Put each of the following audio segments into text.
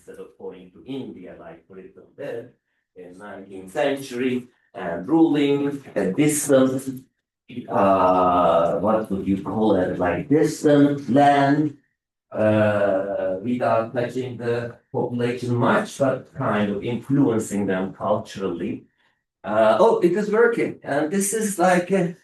instead of going to India like Britain did in 19th century and ruling a distant, what would you call it, like distant land, without touching the population much, but kind of influencing them culturally. Oh, it is working. And this is like a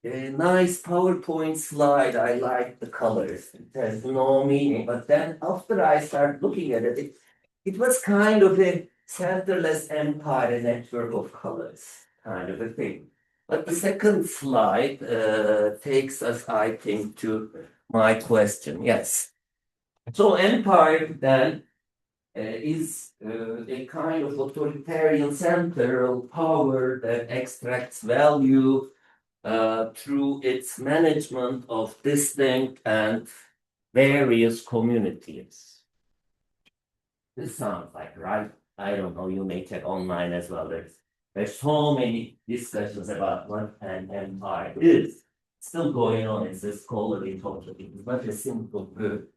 nice PowerPoint slide. I like the colors. It has no meaning. But then after I start looking at it, it was kind of a centerless empire, a network of colors, kind of a thing. But the second slide takes us, I think, to my question. Yes. So empire then is a kind of authoritarian central power that extracts value through its management of distinct and various communities. This sounds like right. I don't know. You may check online as well. There's so many discussions about what an empire is. Still going on. It's a scholarly topic. It's not a simple word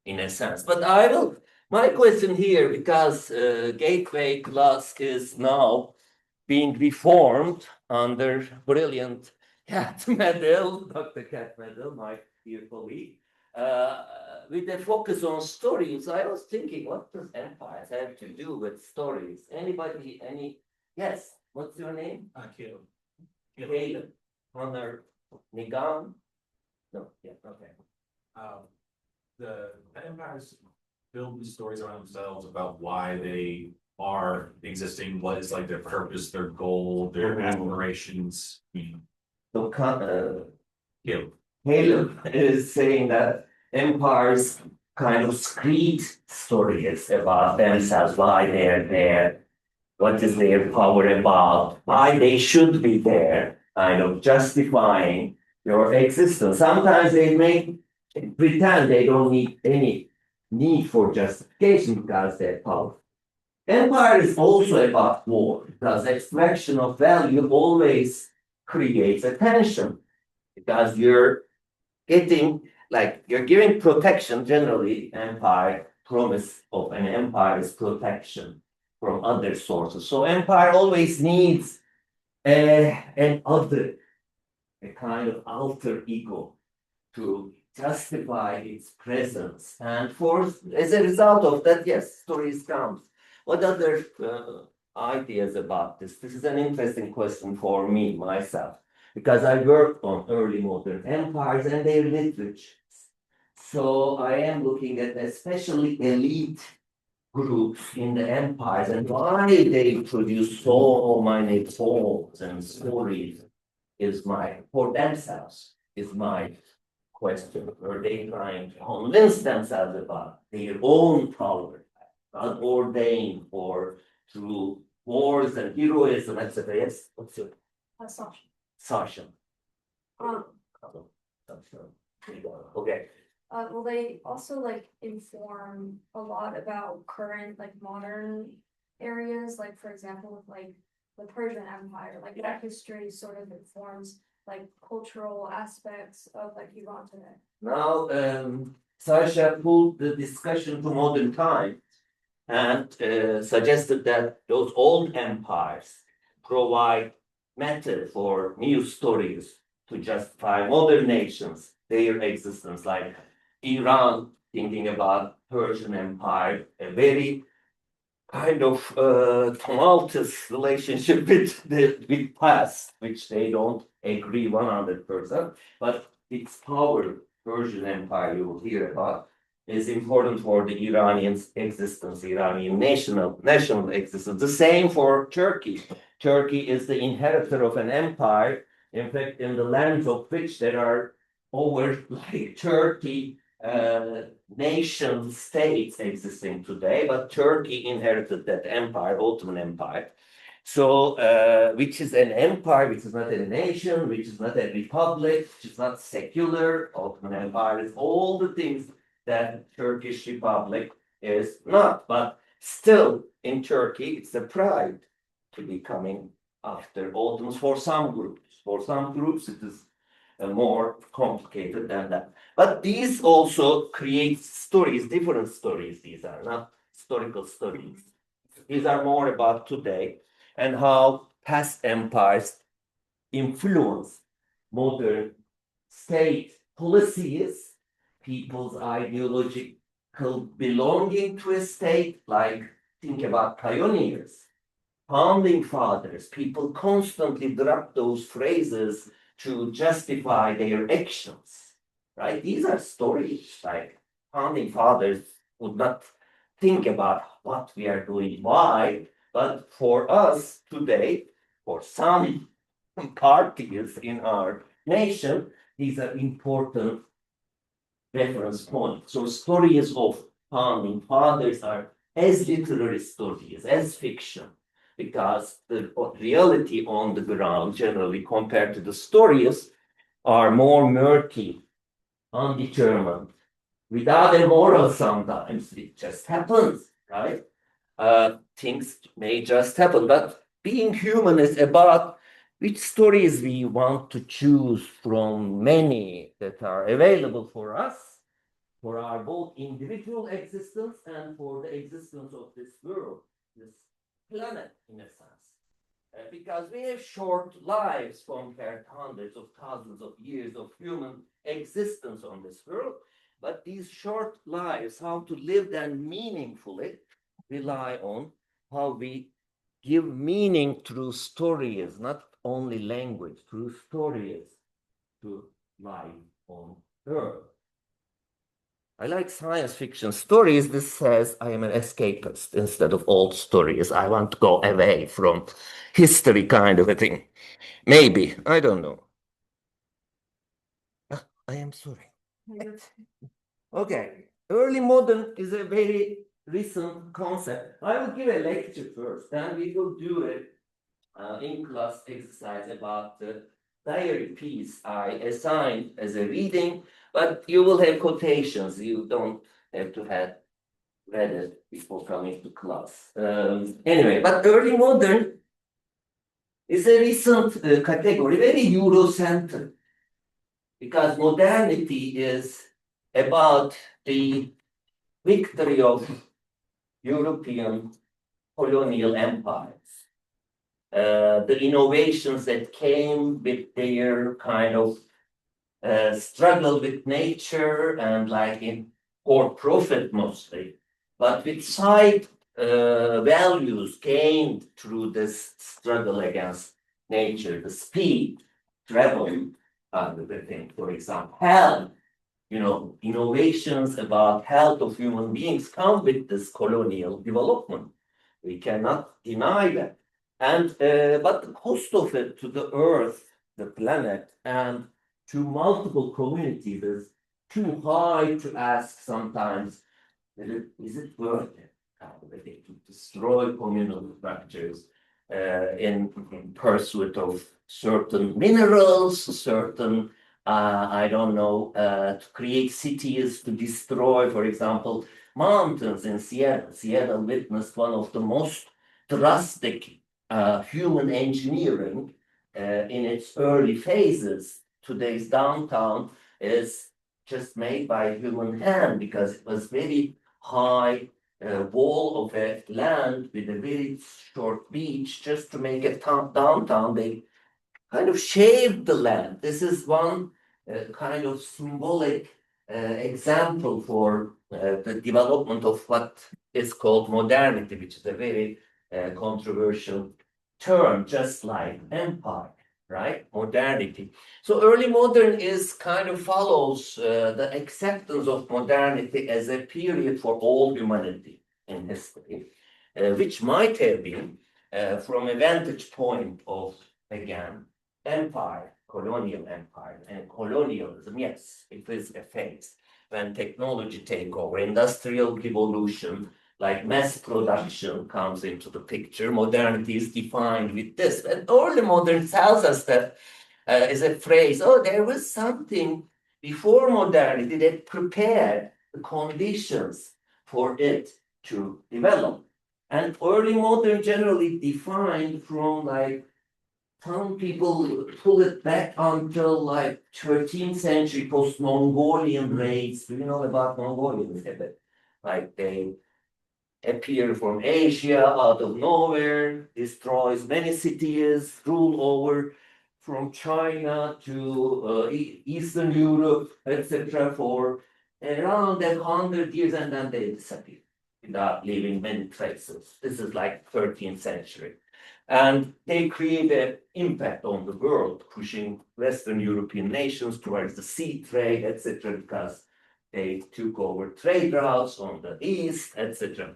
in a sense. But I will. My question here, because Gateway class is now being reformed under brilliant Cat Medal, Dr. Cat Medal, my dear colleague, with a focus on stories. I was thinking, what does empires have to do with stories? Anybody, yes, what's your name? Caleb. Caleb. Honor Nigam? No, yeah, okay. The empires build these stories around themselves about why they are existing, what is like their purpose, their goal, their aspirations. So, Caleb. Caleb is saying that empires kind of screed stories about themselves, why they're there, what is their power about, why they should be there, kind of justifying your existence. Sometimes they make pretend they don't need any need for justification because they're powerful. Empire is also about war, because extraction of value always creates a tension, because you're getting, like, you're giving protection. Generally, empire promise of an empire is protection from other sources. So empire always needs an other, a kind of alter ego to justify its presence. And as a result of that, yes, stories count. What other ideas about this? This is an interesting question for me, myself, because I worked on early modern empires and their literature. So I am looking at especially elite groups in the empires and why they produce so many poems and stories for themselves is my question. Are they trying to convince themselves about their own power, ordained or through wars and heroism, etc.? Yes, what's your Sasha. Sasha? Um, Okay. well, they also like inform a lot about current like modern areas, like for example, with like the Persian Empire, like that history sort of informs like cultural aspects of like Iran today. Now, Sasha pulled the discussion to modern times and suggested that those old empires provide matter for new stories to justify modern nations, their existence, like Iran, thinking about Persian Empire, a very kind of tumultuous relationship with past, which they don't agree 100%, but its power, Persian Empire, you will hear about, is important for the Iranian existence, Iranian national existence. The same for Turkey. Turkey is the inheritor of an empire. In fact, in the lands of which there are over like 30 nation states existing today, but Turkey inherited that empire, Ottoman Empire. So, which is an empire, which is not a nation, which is not a republic, which is not secular. Ottoman Empire is all the things that Turkish Republic is not. But still, in Turkey, it's a pride to be coming after Ottomans for some groups. For some groups, it is more complicated than that. But these also create stories, different stories. These are not historical studies. These are more about today and how past empires influence modern state policies, people's ideological belonging to a state, like think about pioneers, founding fathers. People constantly drop those phrases to justify their actions, right? These are stories like founding fathers would not think about what we are doing, why, but for us today, for some parties in our nation, these are important reference points. So stories of founding fathers are as literary stories, as fiction, because the reality on the ground, generally compared to the stories, are more murky, undetermined, without a moral sometimes. It just happens, right? Things may just happen, but being human is about which stories we want to choose from many that are available for us, for our both individual existence and for the existence of this world, this planet, in a sense. Because we have short lives compared to hundreds of thousands of years of human existence on this world. But these short lives, how to live them meaningfully, rely on how we give meaning through stories, not only language, through stories to life on Earth. I like science fiction stories. This says I am an escapist instead of old stories. I want to go away from history, kind of a thing. Maybe, I don't know. I am sorry. Okay, early modern is a very recent concept. I will give a lecture first, then we will do a in-class exercise about the diary piece I assigned as a reading, but you will have quotations. You don't have to have read it before coming to class. Anyway, but early modern is a recent category, very Eurocentric, because modernity is about the victory of European colonial empires. The innovations that came with their kind of struggle with nature and like in for profit mostly, but with side values gained through this struggle against nature, the speed, travel, the thing, for example, health, innovations about health of human beings come with this colonial development. We cannot deny that. And but the cost of it to the earth, the planet, and to multiple communities is too high to ask sometimes, is it worth it? To destroy communal structures in pursuit of certain minerals, certain I don't know, to create cities, to destroy, for example, mountains in Seattle. Seattle witnessed one of the most drastic human engineering in its early phases. Today's downtown is just made by human hand because it was very high wall of a land with a very short beach just to make a downtown. They kind of shaved the land. This is one kind of symbolic example for the development of what is called modernity, which is a very controversial term, just like empire, right? Modernity. So early modern is kind of follows the acceptance of modernity as a period for all humanity in history, which might have been from a vantage point of, again, empire, colonial empire, and colonialism, yes, it is a phase when technology take over, industrial revolution, like mass production comes into the picture. Modernity is defined with this. And early modern tells us that is a phrase, there was something before modernity that prepared the conditions for it to develop. And early modern generally defined from like some people pull it back until like 13th century post-Mongolian raids. Do you know about Mongolians a bit? Like they appear from Asia out of nowhere, destroys many cities, rule over from China to Eastern Europe, etc., for around 100 years, and then they disappear without leaving many traces. This is like 13th century. And they create an impact on the world, pushing Western European nations towards the sea trade, etc., because they took over trade routes on the east, etc.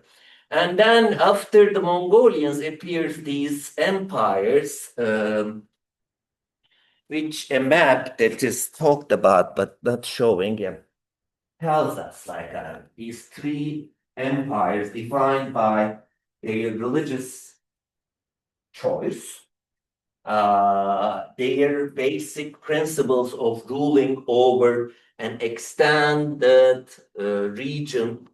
And then after the Mongolians appears these empires, which a map that is talked about but not showing, tells us like these three empires defined by their religious choice, their basic principles of ruling over an extended region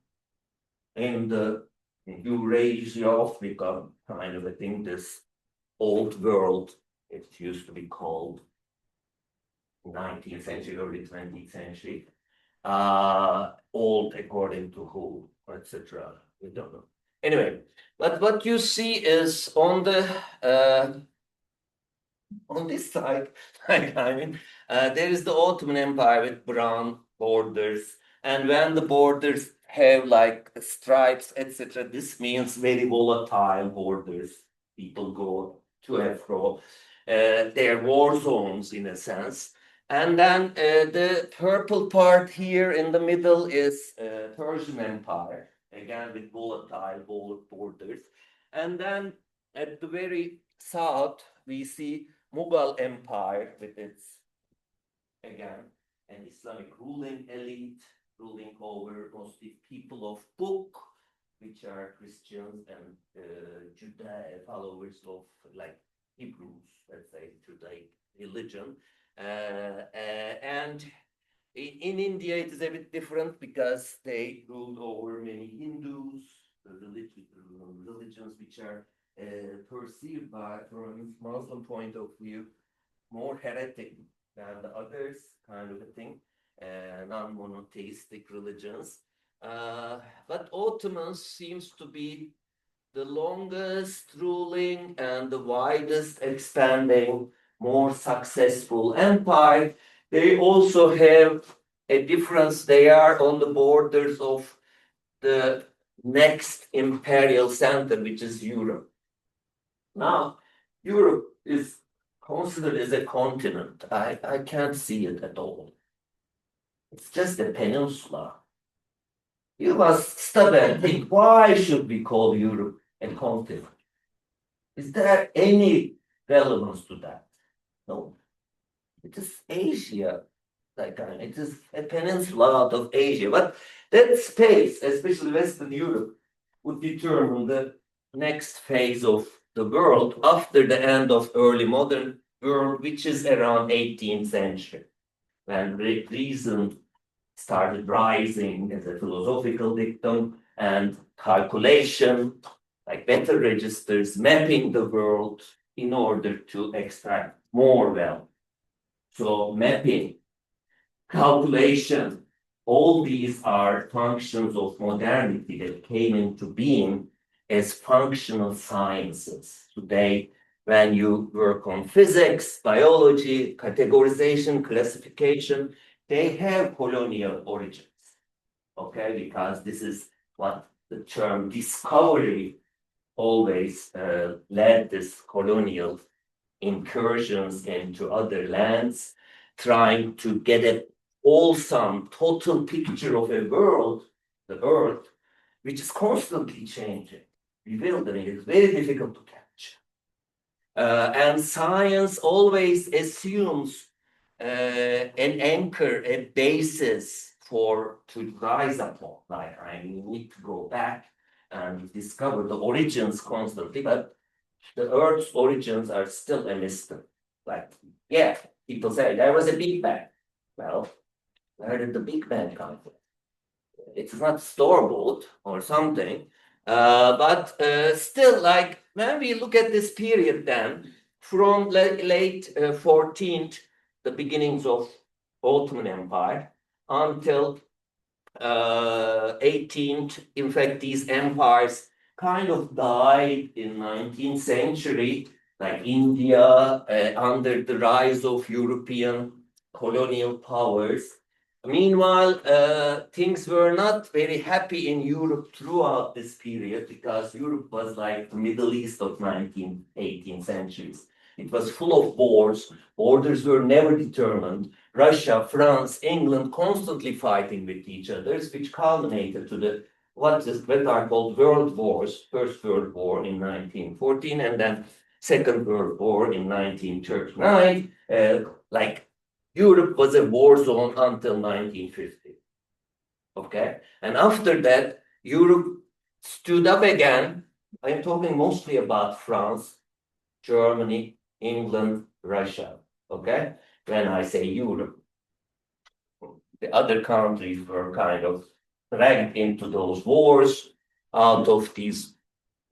in the Eurasia, Africa kind of a thing, this old world, it used to be called 19th century, early 20th century, old according to who, etc. We don't know. Anyway, but what you see is on the on this side, there is the Ottoman Empire with brown borders, and when the borders have like stripes, etc., this means very volatile borders. People go to and fro. They're war zones in a sense. And then the purple part here in the middle is Persian Empire, again with volatile borders. And then at the very south, we see Mughal Empire with its, again, an Islamic ruling elite, ruling over mostly people of book, which are Christians and followers of like Hebrews, let's say, Judaic religion. And in India, it is a bit different because they ruled over many Hindus, religions which are perceived by, from a Muslim point of view, more heretic than the others, kind of a thing, non-monotheistic religions. But Ottomans seems to be the longest ruling and the widest expanding, more successful empire. They also have a difference. They are on the borders of the next imperial center, which is Europe. Now, Europe is considered as a continent. I can't see it at all. It's just a peninsula. You must stop and think, why should we call Europe a continent? Is there any relevance to that? No. It is Asia. It is a peninsula out of Asia. But that space, especially Western Europe, would determine the next phase of the world after the end of early modern world, which is around 18th century, when reason started rising as a philosophical dictum, and calculation, like better registers, mapping the world in order to extract more wealth. So mapping, calculation, all these are functions of modernity that came into being as functional sciences. Today, when you work on physics, biology, categorization, classification, they have colonial origins, okay? Because this is what the term discovery always led this colonial incursions into other lands, trying to get a wholesome, total picture of a world, the earth, which is constantly changing, bewildering. It's very difficult to capture. And science always assumes an anchor, a basis to rise upon. Like I need to go back and discover the origins constantly, but the Earth's origins are still a mystery. Like, yeah, people say there was a Big Bang. Well, where did the Big Bang come from? It's not store-bought or something, but still, like when we look at this period, then from late 14th, the beginnings of Ottoman Empire, until 18th, in fact, these empires kind of died in 19th century, like India, under the rise of European colonial powers. Meanwhile, things were not very happy in Europe throughout this period because Europe was like the Middle East of 19th, 18th centuries. It was full of wars. Borders were never determined. Russia, France, England constantly fighting with each other, which culminated to the what are called world wars. First World War in 1914, and then Second World War in 1939. Like Europe was a war zone until 1950. Okay, and after that, Europe stood up again. I'm talking mostly about France, Germany, England, Russia. Okay, when I say Europe, the other countries were kind of dragged into those wars out of these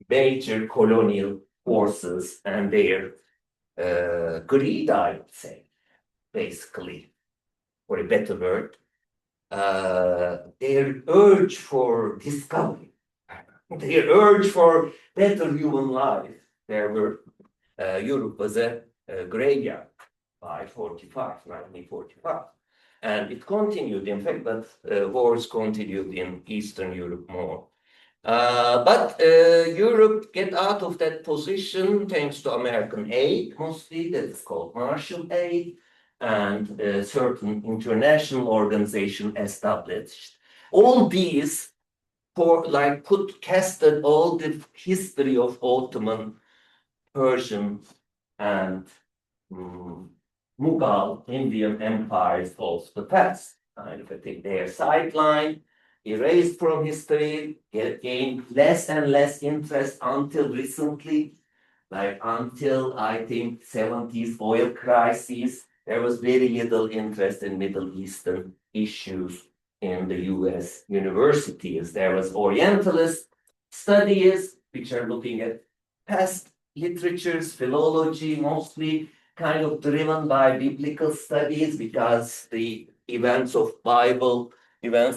major colonial forces and their greed, I would say, basically, for a better word, their urge for discovery, their urge for better human life. Europe was a graveyard by 1945. And it continued, in fact, but wars continued in Eastern Europe more. But Europe get out of that position thanks to American aid, mostly that is called Marshall Aid, and certain international organization established. All these casted all the history of Ottoman, Persian, and Mughal Indian empires of the past. Kind of, I think their sideline, erased from history, gained less and less interest until recently, like until I think 70s oil crisis. There was very little interest in Middle Eastern issues in the US universities. There was Orientalist studies, which are looking at past literatures, philology, mostly kind of driven by biblical studies because the events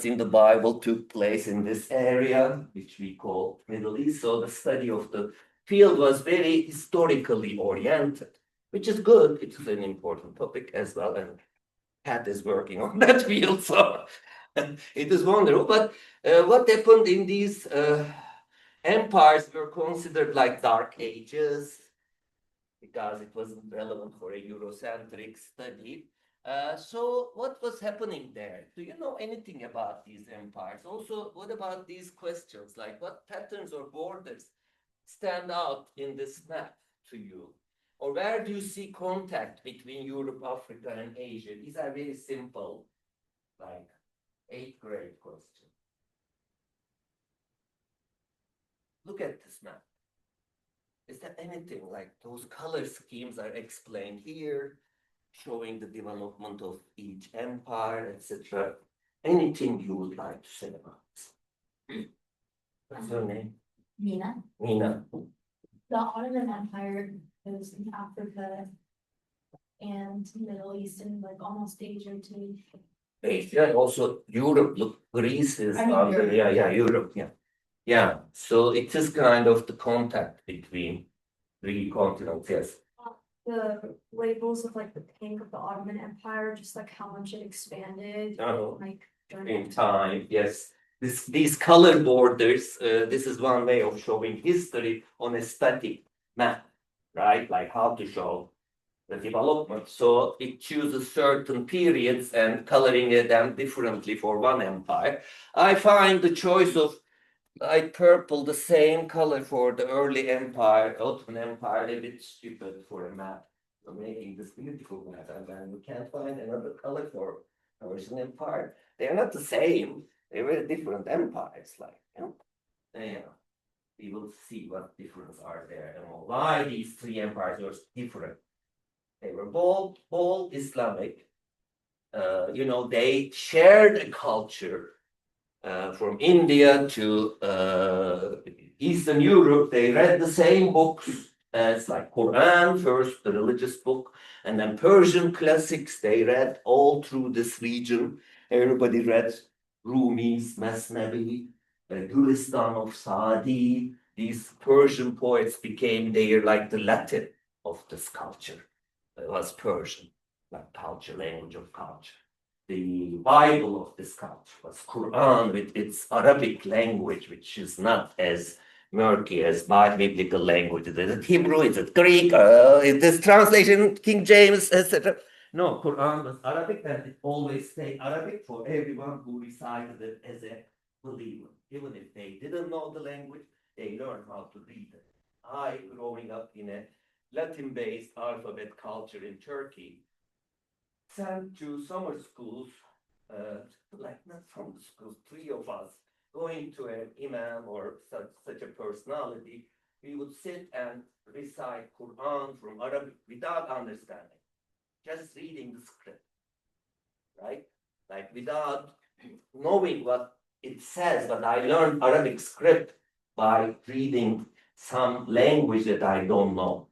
in the Bible took place in this area, which we call Middle East. So the study of the field was very historically oriented, which is good. It's an important topic as well, and Pat is working on that field, so it is wonderful. But what happened in these empires were considered like dark ages because it wasn't relevant for a Eurocentric study. So what was happening there? Do you know anything about these empires? Also, what about these questions? Like what patterns or borders stand out in this map to you? Or where do you see contact between Europe, Africa, and Asia? These are very simple, like 8th grade questions. Look at this map. Is there anything like those color schemes are explained here, showing the development of each empire, etc.? Anything you would like to say about this? What's your name? Nina. Nina. The Ottoman Empire was in Africa and Middle East and like almost Asia too. Asia, also Europe. Look, Greece is I mean, under, Europe, yeah. Yeah, so it is kind of the contact between three continents, yes. The labels of like the pink of the Ottoman Empire, just like how much it expanded, like during In time, yes. These color borders, this is one way of showing history on a static map, right? Like how to show the development. So it chooses certain periods and coloring them differently for one empire. I find the choice of light purple, the same color for the early empire, Ottoman Empire, a bit stupid for a map. So making this beautiful map, and then we can't find another color for Persian Empire. They're not the same. They were different empires, like, we will see what difference are there and why these three empires were different. They were both Islamic. They shared a culture. From India to Eastern Europe, they read the same books as like Quran, first the religious book, and then Persian classics. They read all through this region. Everybody read Rumi's, Masnavi, Gulistan of Saadi. These Persian poets became their like the Latin of this culture. It was Persian, like culture, language of culture. The Bible of this culture was Quran with its Arabic language, which is not as murky as biblical languages. Is it Hebrew? Is it Greek? Is this translation King James, etc.? No, Quran was Arabic, and it always stayed Arabic for everyone who recited it as a believer. Even if they didn't know the language, they learned how to read it. I, growing up in a Latin-based alphabet culture in Turkey, sent to summer schools, like not from the schools, three of us, going to an imam or such a personality, we would sit and recite Quran from Arabic without understanding, just reading the script, right? Like without knowing what it says, but I learned Arabic script by reading some language that I don't know.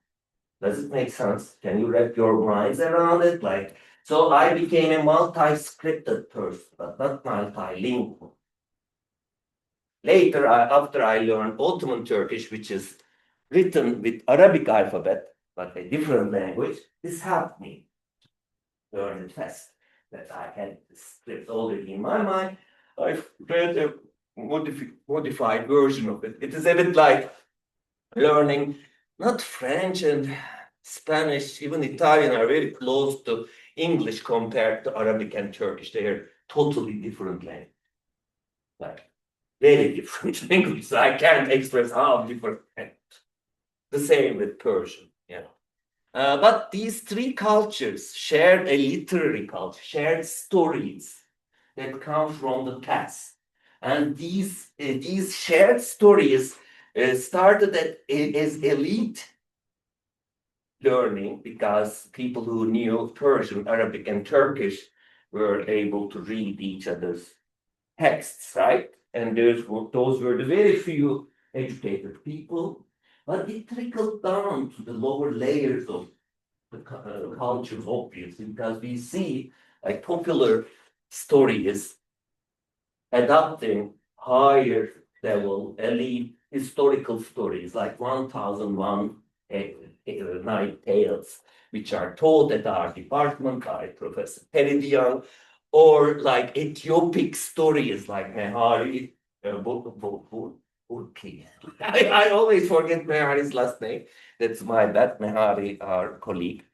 Does it make sense? Can you wrap your minds around it? Like, so I became a multi-scripted person, but not multilingual. Later, after I learned Ottoman Turkish, which is written with Arabic alphabet, but a different language, this helped me learn it fast. That I had the script already in my mind. I've read a modified version of it. It is a bit like learning not French and Spanish, even Italian are very close to English compared to Arabic and Turkish. They are totally different language. Like very different language. So I can't express how different. The same with Persian, you know. But these three cultures shared a literary culture, shared stories that come from the past. And these shared stories started as elite learning because people who knew Persian, Arabic, and Turkish were able to read each other's texts, right? And those were the very few educated people. But it trickled down to the lower layers of the cultures, obviously, because we see like popular stories adopting higher level elite historical stories like 1001 Night Tales, which are taught at our department by Professor Peridian, or like Ethiopic stories like Mehari Burki. I always forget Mehari's last name. That's my bad. Mehari, our colleague.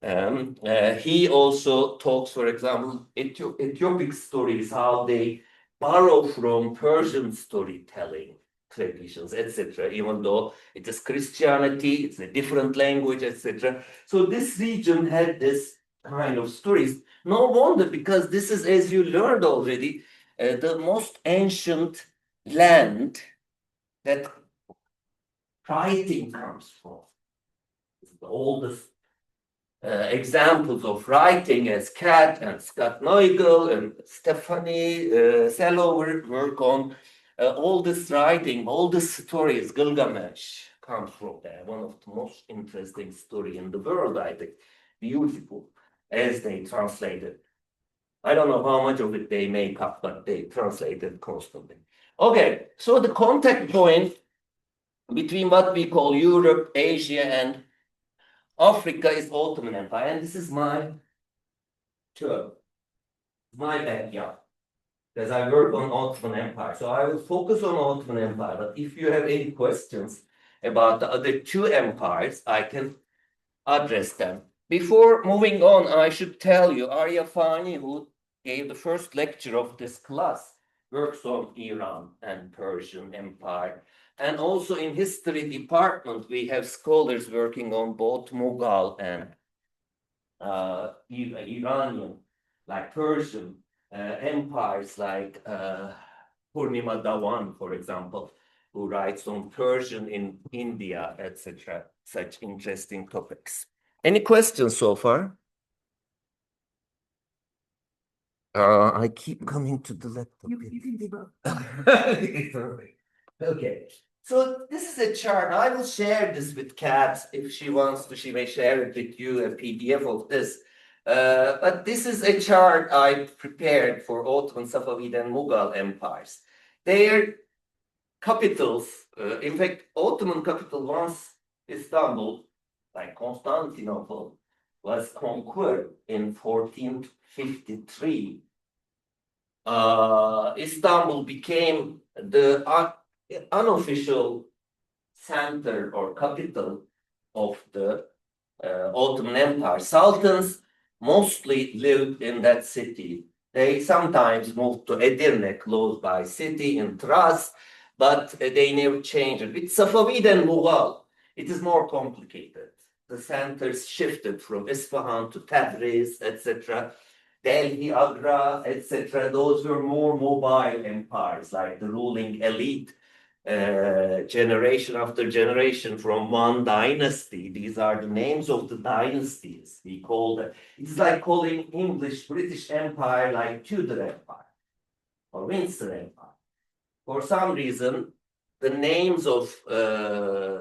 He also talks, for example, Ethiopic stories, how they borrow from Persian storytelling traditions, etc. Even though it is Christianity, it's a different language, etc. So this region had this kind of stories. No wonder, because this is, as you learned already, the most ancient land that writing comes from. It's the oldest examples of writing as Kat and Scott Neugel and Stephanie Sello work on all this writing, all the stories. Gilgamesh comes from there. One of the most interesting story in the world, I think. Beautiful, as they translated. I don't know how much of it they make up, but they translated constantly. Okay, so the contact point between what we call Europe, Asia, and Africa is Ottoman Empire, and this is my term, my backyard, because I work on Ottoman Empire. So I will focus on Ottoman Empire, but if you have any questions about the other two empires, I can address them. Before moving on, I should tell you, Arya Fani, who gave the first lecture of this class, works on Iran and Persian Empire. And also in history department, we have scholars working on both Mughal and Iranian, like Persian empires, like Purnima Dawan, for example, who writes on Persian in India, etc. Such interesting topics. Any questions so far? I keep coming to the laptop. You can debug. Okay, so this is a chart. I will share this with Kat if she wants to. She may share it with you, a PDF of this. But this is a chart I prepared for Ottoman, Safavid, and Mughal empires. Their capitals, in fact, Ottoman capital once Istanbul, like Constantinople, was conquered in 1453. Istanbul became the unofficial center or capital of the Ottoman Empire. Sultans mostly lived in that city. They sometimes moved to Edirne, close by city in Tras, but they never changed it. With Safavid and Mughal, it is more complicated. The centers shifted from Isfahan to Tabriz, etc. Delhi, Agra, etc. Those were more mobile empires, like the ruling elite generation after generation from one dynasty. These are the names of the dynasties. We call them. It's like calling English British Empire like Tudor Empire or Windsor Empire. For some reason, the names of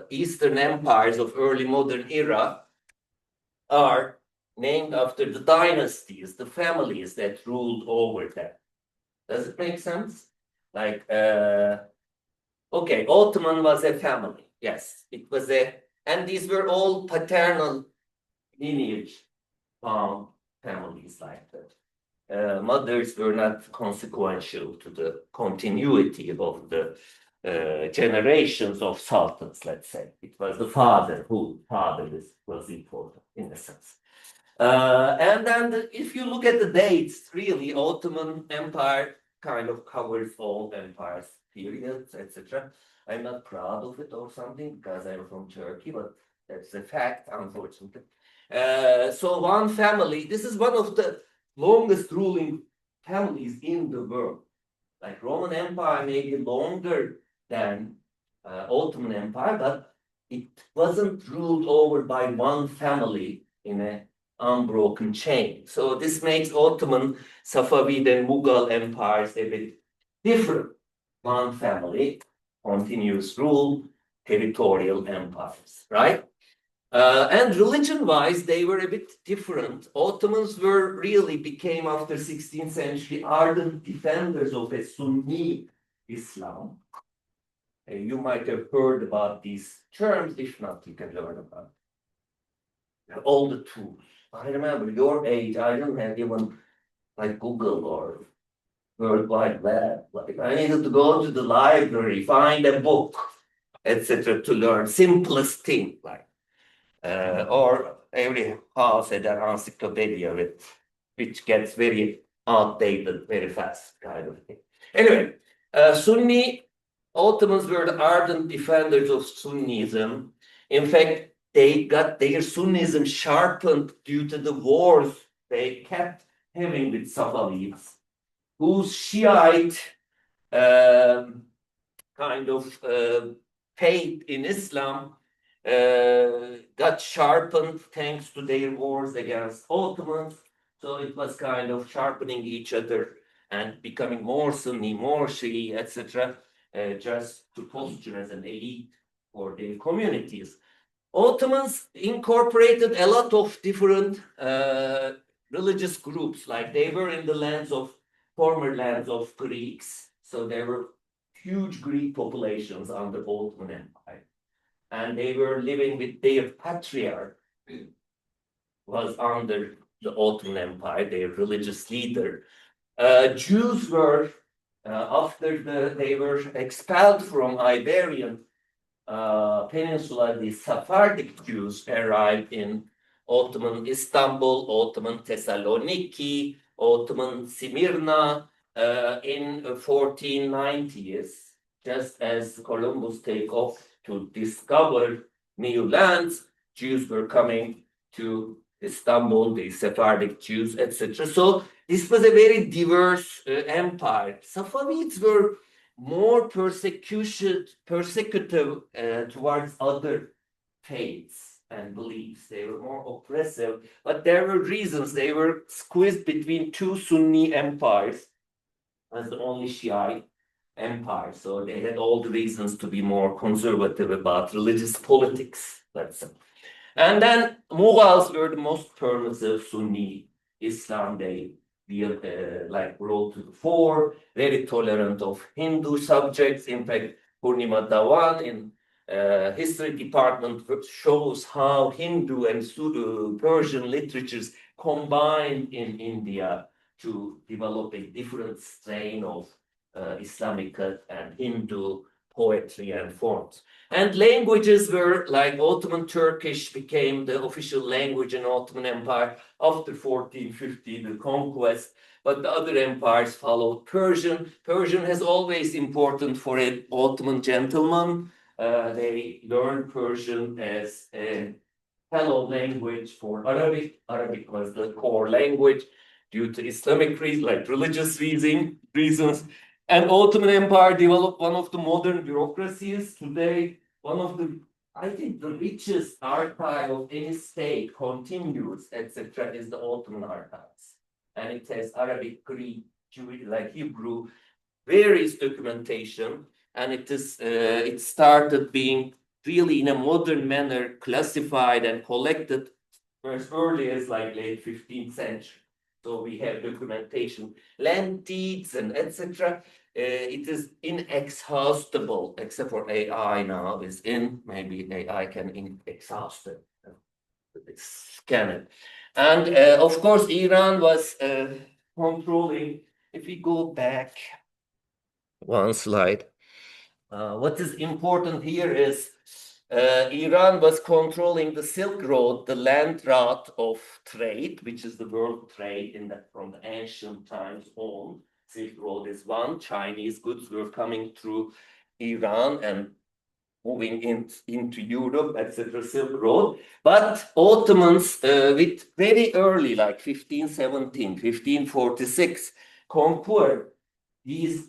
Eastern empires of early modern era are named after the dynasties, the families that ruled over them. Does it make sense? Like, okay, Ottoman was a family. Yes, it was and these were all paternal lineage families like that. Mothers were not consequential to the continuity of the generations of sultans, let's say. It was the father was important in a sense. And then if you look at the dates, really, Ottoman Empire kind of covers all empires, periods, etc. I'm not proud of it or something because I'm from Turkey, but that's a fact, unfortunately. So one family, this is one of the longest ruling families in the world. Like Roman Empire may be longer than Ottoman Empire, but it wasn't ruled over by one family in an unbroken chain. So this makes Ottoman, Safavid, and Mughal empires a bit different. One family, continuous rule, territorial empires, right? And religion-wise, they were a bit different. Ottomans became after 16th century ardent defenders of a Sunni Islam. You might have heard about these terms. If not, you can learn about all the tools. I remember your age. I didn't have even like Google or World Wide Web. Like I needed to go to the library, find a book, etc., to learn simplest thing like. Or every house had an encyclopedia which gets very outdated very fast, kind of thing. Anyway, Sunni Ottomans were the ardent defenders of Sunnism. In fact, they got their Sunnism sharpened due to the wars they kept having with Safavids, whose Shiite kind of faith in Islam got sharpened thanks to their wars against Ottomans. So it was kind of sharpening each other and becoming more Sunni, more Shia, etc., just to posture as an elite for their communities. Ottomans incorporated a lot of different religious groups, like they were in the former lands of Greeks. So there were huge Greek populations under Ottoman Empire. And they were living with their patriarch, was under the Ottoman Empire, their religious leader. Jews were, after they were expelled from Iberian Peninsula, the Sephardic Jews arrived in Ottoman Istanbul, Ottoman Thessaloniki, Ottoman Smyrna in 1490s, just as Columbus take off to discover new lands. Jews were coming to Istanbul, the Sephardic Jews, etc. So this was a very diverse empire. Safavids were more persecutive towards other faiths and beliefs. They were more oppressive, but there were reasons. They were squeezed between two Sunni empires as the only Shiite empire. So they had all the reasons to be more conservative about religious politics, let's say. And then Mughals were the most permissive Sunni Islam, they like brought to the fore, very tolerant of Hindu subjects. In fact, Purnima Dhawan in history department shows how Hindu and Persian literatures combined in India to develop a different strain of Islamic and Hindu poetry and forms. And languages were like Ottoman Turkish became the official language in Ottoman Empire after 1450, the conquest, but the other empires followed Persian. Persian has always important for an Ottoman gentleman. They learned Persian as a fellow language for Arabic. Arabic was the core language due to Islamic reasons, like religious reasons. And Ottoman Empire developed one of the modern bureaucracies. Today, one of the, I think, the richest archive of any state, continues, etc., is the Ottoman archives. And it has Arabic, Greek, Jewish, like Hebrew, various documentation. And it started being really in a modern manner classified and collected as early as like late 15th century. So we have documentation, land deeds and etc. It is inexhaustible, except for AI now is in, maybe AI can exhaust it, scan it. And of course, Iran was controlling, if we go back one slide, what is important here is Iran was controlling the Silk Road, the land route of trade, which is the world trade from the ancient times on. Silk Road is one. Chinese goods were coming through Iran and moving into Europe, etc. Silk Road. But Ottomans, with very early, like 1517, 1546, conquered these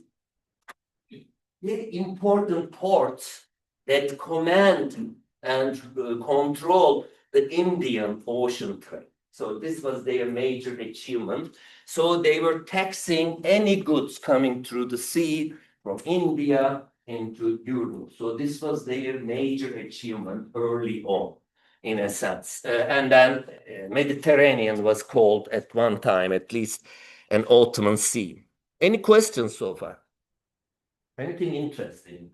very important ports that command and control the Indian Ocean trade. So this was their major achievement. So they were taxing any goods coming through the sea from India into Europe. So this was their major achievement early on, in a sense. And then Mediterranean was called at one time, at least, an Ottoman Sea. Any questions so far? Anything interesting?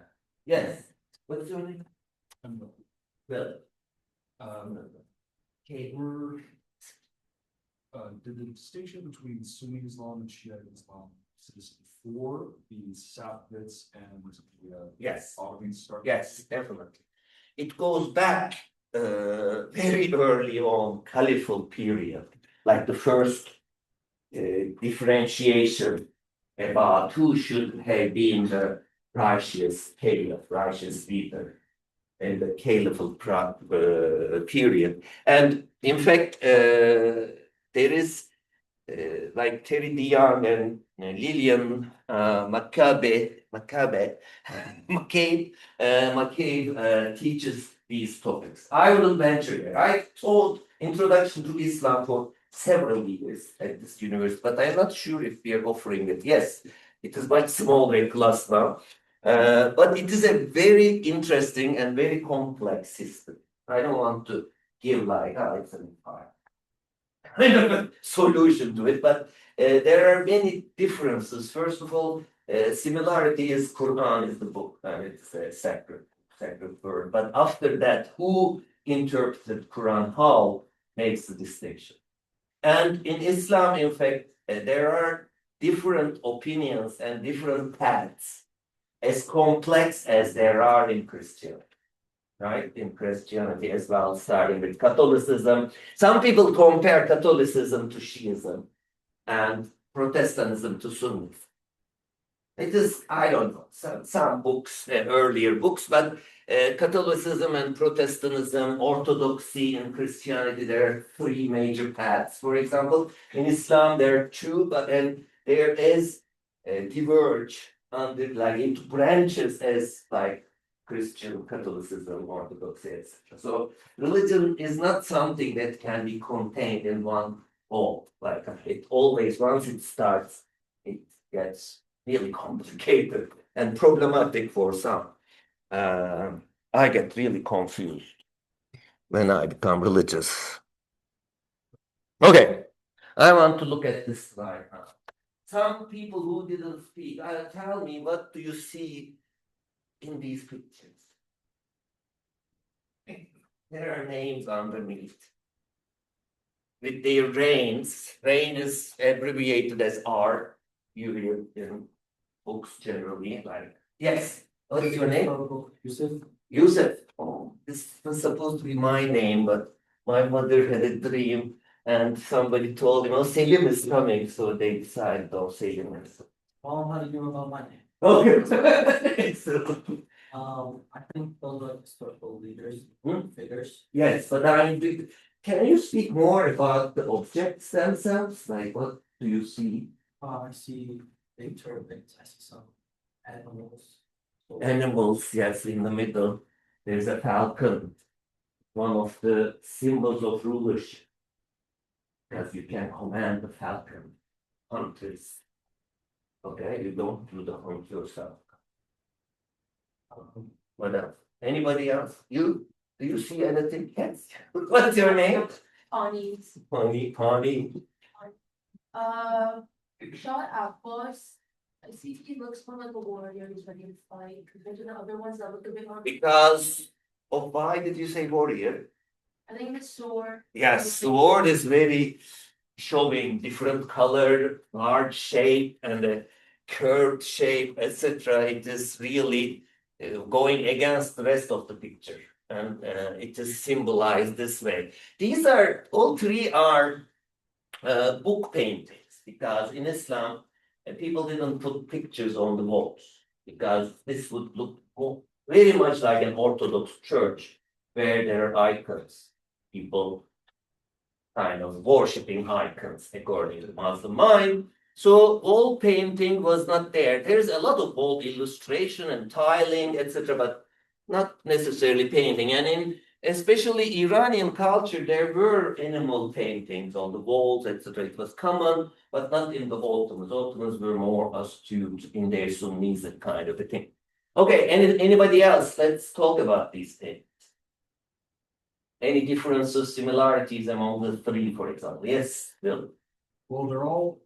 Yes. What's your name? Well, okay. Did the distinction between Sunni Islam and Shia Islam exist before the Safavids and the Yes. Ottomans started? Yes, definitely. It goes back very early on, Caliphal period, like the first differentiation about who should have been the righteous caliph, righteous leader in the caliphal period. And in fact, there is like Terry DeYoung and Lillian McCabe teaches these topics. I will venture here. I taught Introduction to Islam for several years at this university, but I'm not sure if we are offering it. Yes, it is much smaller class now, but it is a very interesting and very complex system. I don't want to give like, it's an empire kind of a solution to it, but there are many differences. First of all, similarity is Quran is the book, and it's a sacred word. But after that, who interpreted Quran how makes the distinction. And in Islam, in fact, there are different opinions and different paths, as complex as there are in Christianity. Right, in Christianity as well, starting with Catholicism. Some people compare Catholicism to Shiism and Protestantism to Sunnism. It is, I don't know, some books, earlier books, but Catholicism and Protestantism, Orthodoxy and Christianity, there are three major paths. For example, in Islam, there are two, but then there is diverge under like into branches as like Christian, Catholicism, Orthodoxy, etc. So religion is not something that can be contained in one whole. Like it always, once it starts, it gets really complicated and problematic for some. I get really confused when I become religious. Okay, I want to look at this slide now. Some people who didn't speak, tell me, what do you see in these pictures? There are names underneath. With their reigns, reign is abbreviated as R. You hear in books generally, like, yes, what is your name? Yusuf? Yusuf. Oh, this was supposed to be my name, but my mother had a dream and somebody told him, oh, Selim is coming, so they decided, oh, Selim is. How do you know about my name? Okay. So, I think those are historical leaders, figures. yes, but can you speak more about the objects themselves? Like, what do you see? I see big turbines, I see some animals. So- Animals, yes, in the middle. There's a falcon, one of the symbols of rulership. Because you can command the falcon, hunters. Okay, you don't do the hunt yourself. What else? Anybody else? You? Do you see anything? Yes. What's your name? Awnings. Connie. Shot at first, I see he looks more like a warrior who's ready to fight compared to the other ones that look a bit more. Because of why did you say warrior? I think the sword. Yes, sword is very showing different color, large shape, and a curved shape, etc. It is really going against the rest of the picture, and it is symbolized this way. These are all three are book paintings because in Islam people didn't put pictures on the walls because this would look very much like an Orthodox church where there are icons. People kind of worshipping icons according to Muslim mind. So wall painting was not there. There's a lot of wall illustration and tiling, etc., but not necessarily painting. And in especially Iranian culture, there were animal paintings on the walls, etc. It was common, but not in the Ottomans. Ottomans were more astute in their Sunnism kind of a thing. Okay, anybody else? Let's talk about these things. Any differences, similarities among the three, for example? Yes, Bill. Well, they're all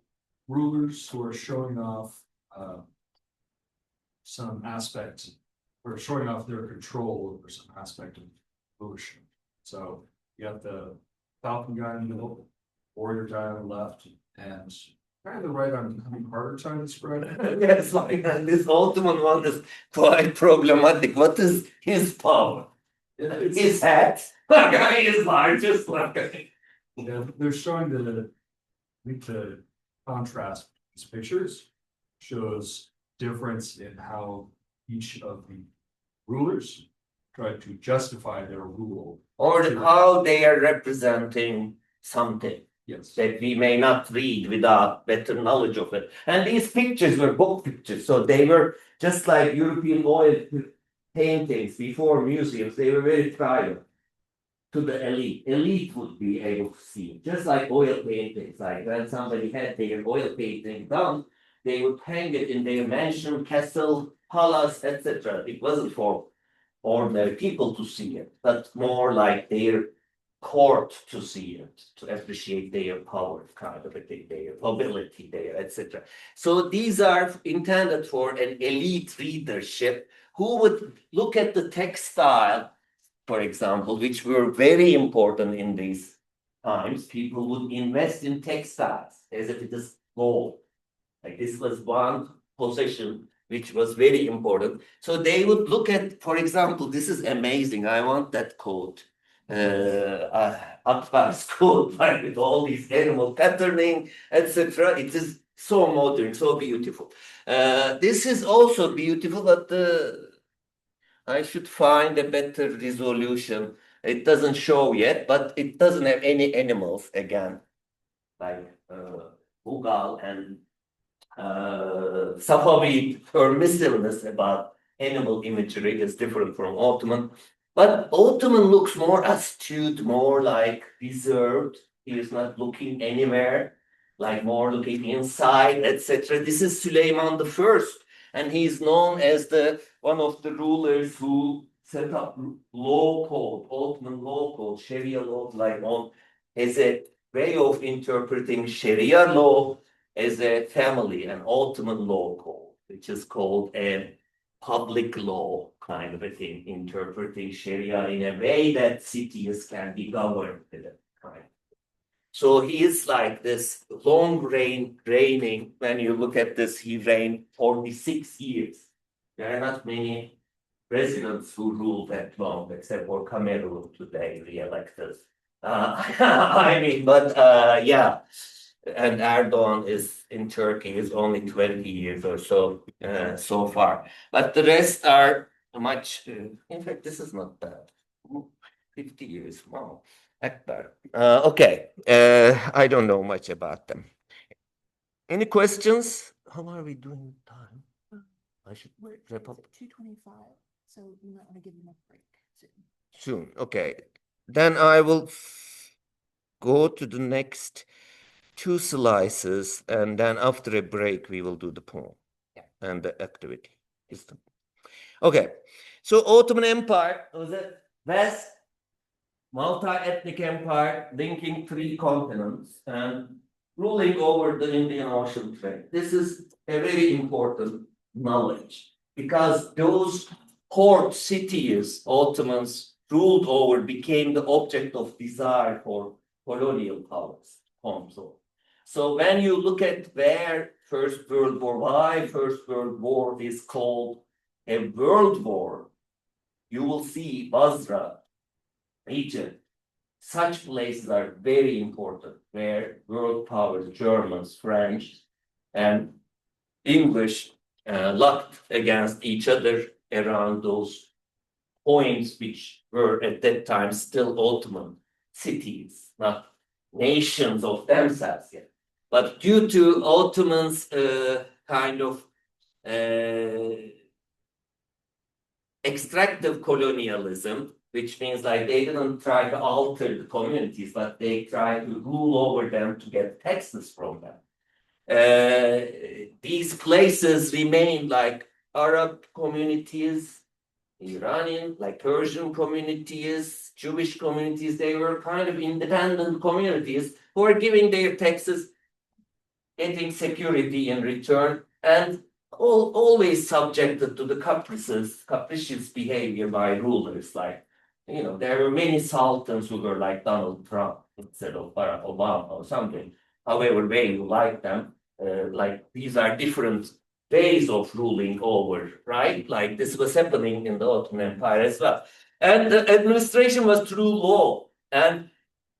rulers who are showing off some aspect, or showing off their control over some aspect of rulership. So you have the Falcon guy in the middle, warrior guy on the left, and kind of the right on the harder side of the spread. Yes, like this Ottoman one is quite problematic. What is his power? His hat? Like his largest like. Yeah, they're showing I think the contrast in these pictures shows difference in how each of the rulers tried to justify their rule. Or how they are representing something Yes. that we may not read without better knowledge of it. And these pictures were book pictures, so they were just like European oil paintings before museums, they were very private to the elite. Elite would be able to see it, just like oil paintings. Like when somebody had their oil painting done, they would hang it in their mansion, castle, palace, etc. It wasn't for ordinary people to see it, but more like their court to see it, to appreciate their power, kind of a thing, their ability, their etc. So these are intended for an elite readership who would look at the textile, for example, which were very important in these times. People would invest in textiles as if it is gold. Like this was one possession which was very important. So they would look at, for example, this is amazing. I want that coat. Akbar's coat, like with all these animal patterning, etc. It is so modern, so beautiful. This is also beautiful, but I should find a better resolution. It doesn't show yet, but it doesn't have any animals again, like Ugal and Safavid permissiveness about animal imagery is different from Ottoman. But Ottoman looks more astute, more like reserved. He is not looking anywhere, like more looking inside, etc. This is Süleyman the First, and he is known as the one of the rulers who set up law code, Ottoman law code, Sharia law, like on as a way of interpreting Sharia law as a family, an Ottoman law code, which is called a public law kind of a thing, interpreting Sharia in a way that cities can be governed with it, right? So he is like this long reigning. When you look at this, he reigned 46 years. There are not many presidents who ruled that long, except for Cameroon today, re-elected. I mean, but yeah, and Erdogan is in Turkey is only 20 years or so so far. But the rest are much. In fact, this is not bad. 50 years. Wow. Akbar. Okay. I don't know much about them. Any questions? How are we doing with time? I should wrap up 2:25, so you might want to give them a break soon. soon. Okay. Then I will go to the next two slices, and then after a break, we will do the poem and the activity. Okay. So Ottoman Empire was a vast multi-ethnic empire linking three continents and ruling over the Indian Ocean trade. This is a very important knowledge because those port cities Ottomans ruled over became the object of desire for colonial powers. So when you look at where First World War, why First World War is called a world war, you will see Basra, Egypt, such places are very important where world powers, Germans, French, and English locked against each other around those points, which were at that time still Ottoman cities, not nations of themselves yet. But due to Ottomans' kind of extractive colonialism, which means like they didn't try to alter the communities, but they tried to rule over them to get taxes from them. These places remained like Arab communities, Iranian, like Persian communities, Jewish communities. They were kind of independent communities who were giving their taxes, getting security in return, and always subjected to the capricious behavior by rulers. Like, you know, there were many sultans who were like Donald Trump instead of Barack Obama or something. However way you like them, like these are different ways of ruling over, right? Like this was happening in the Ottoman Empire as well. And the administration was through law. And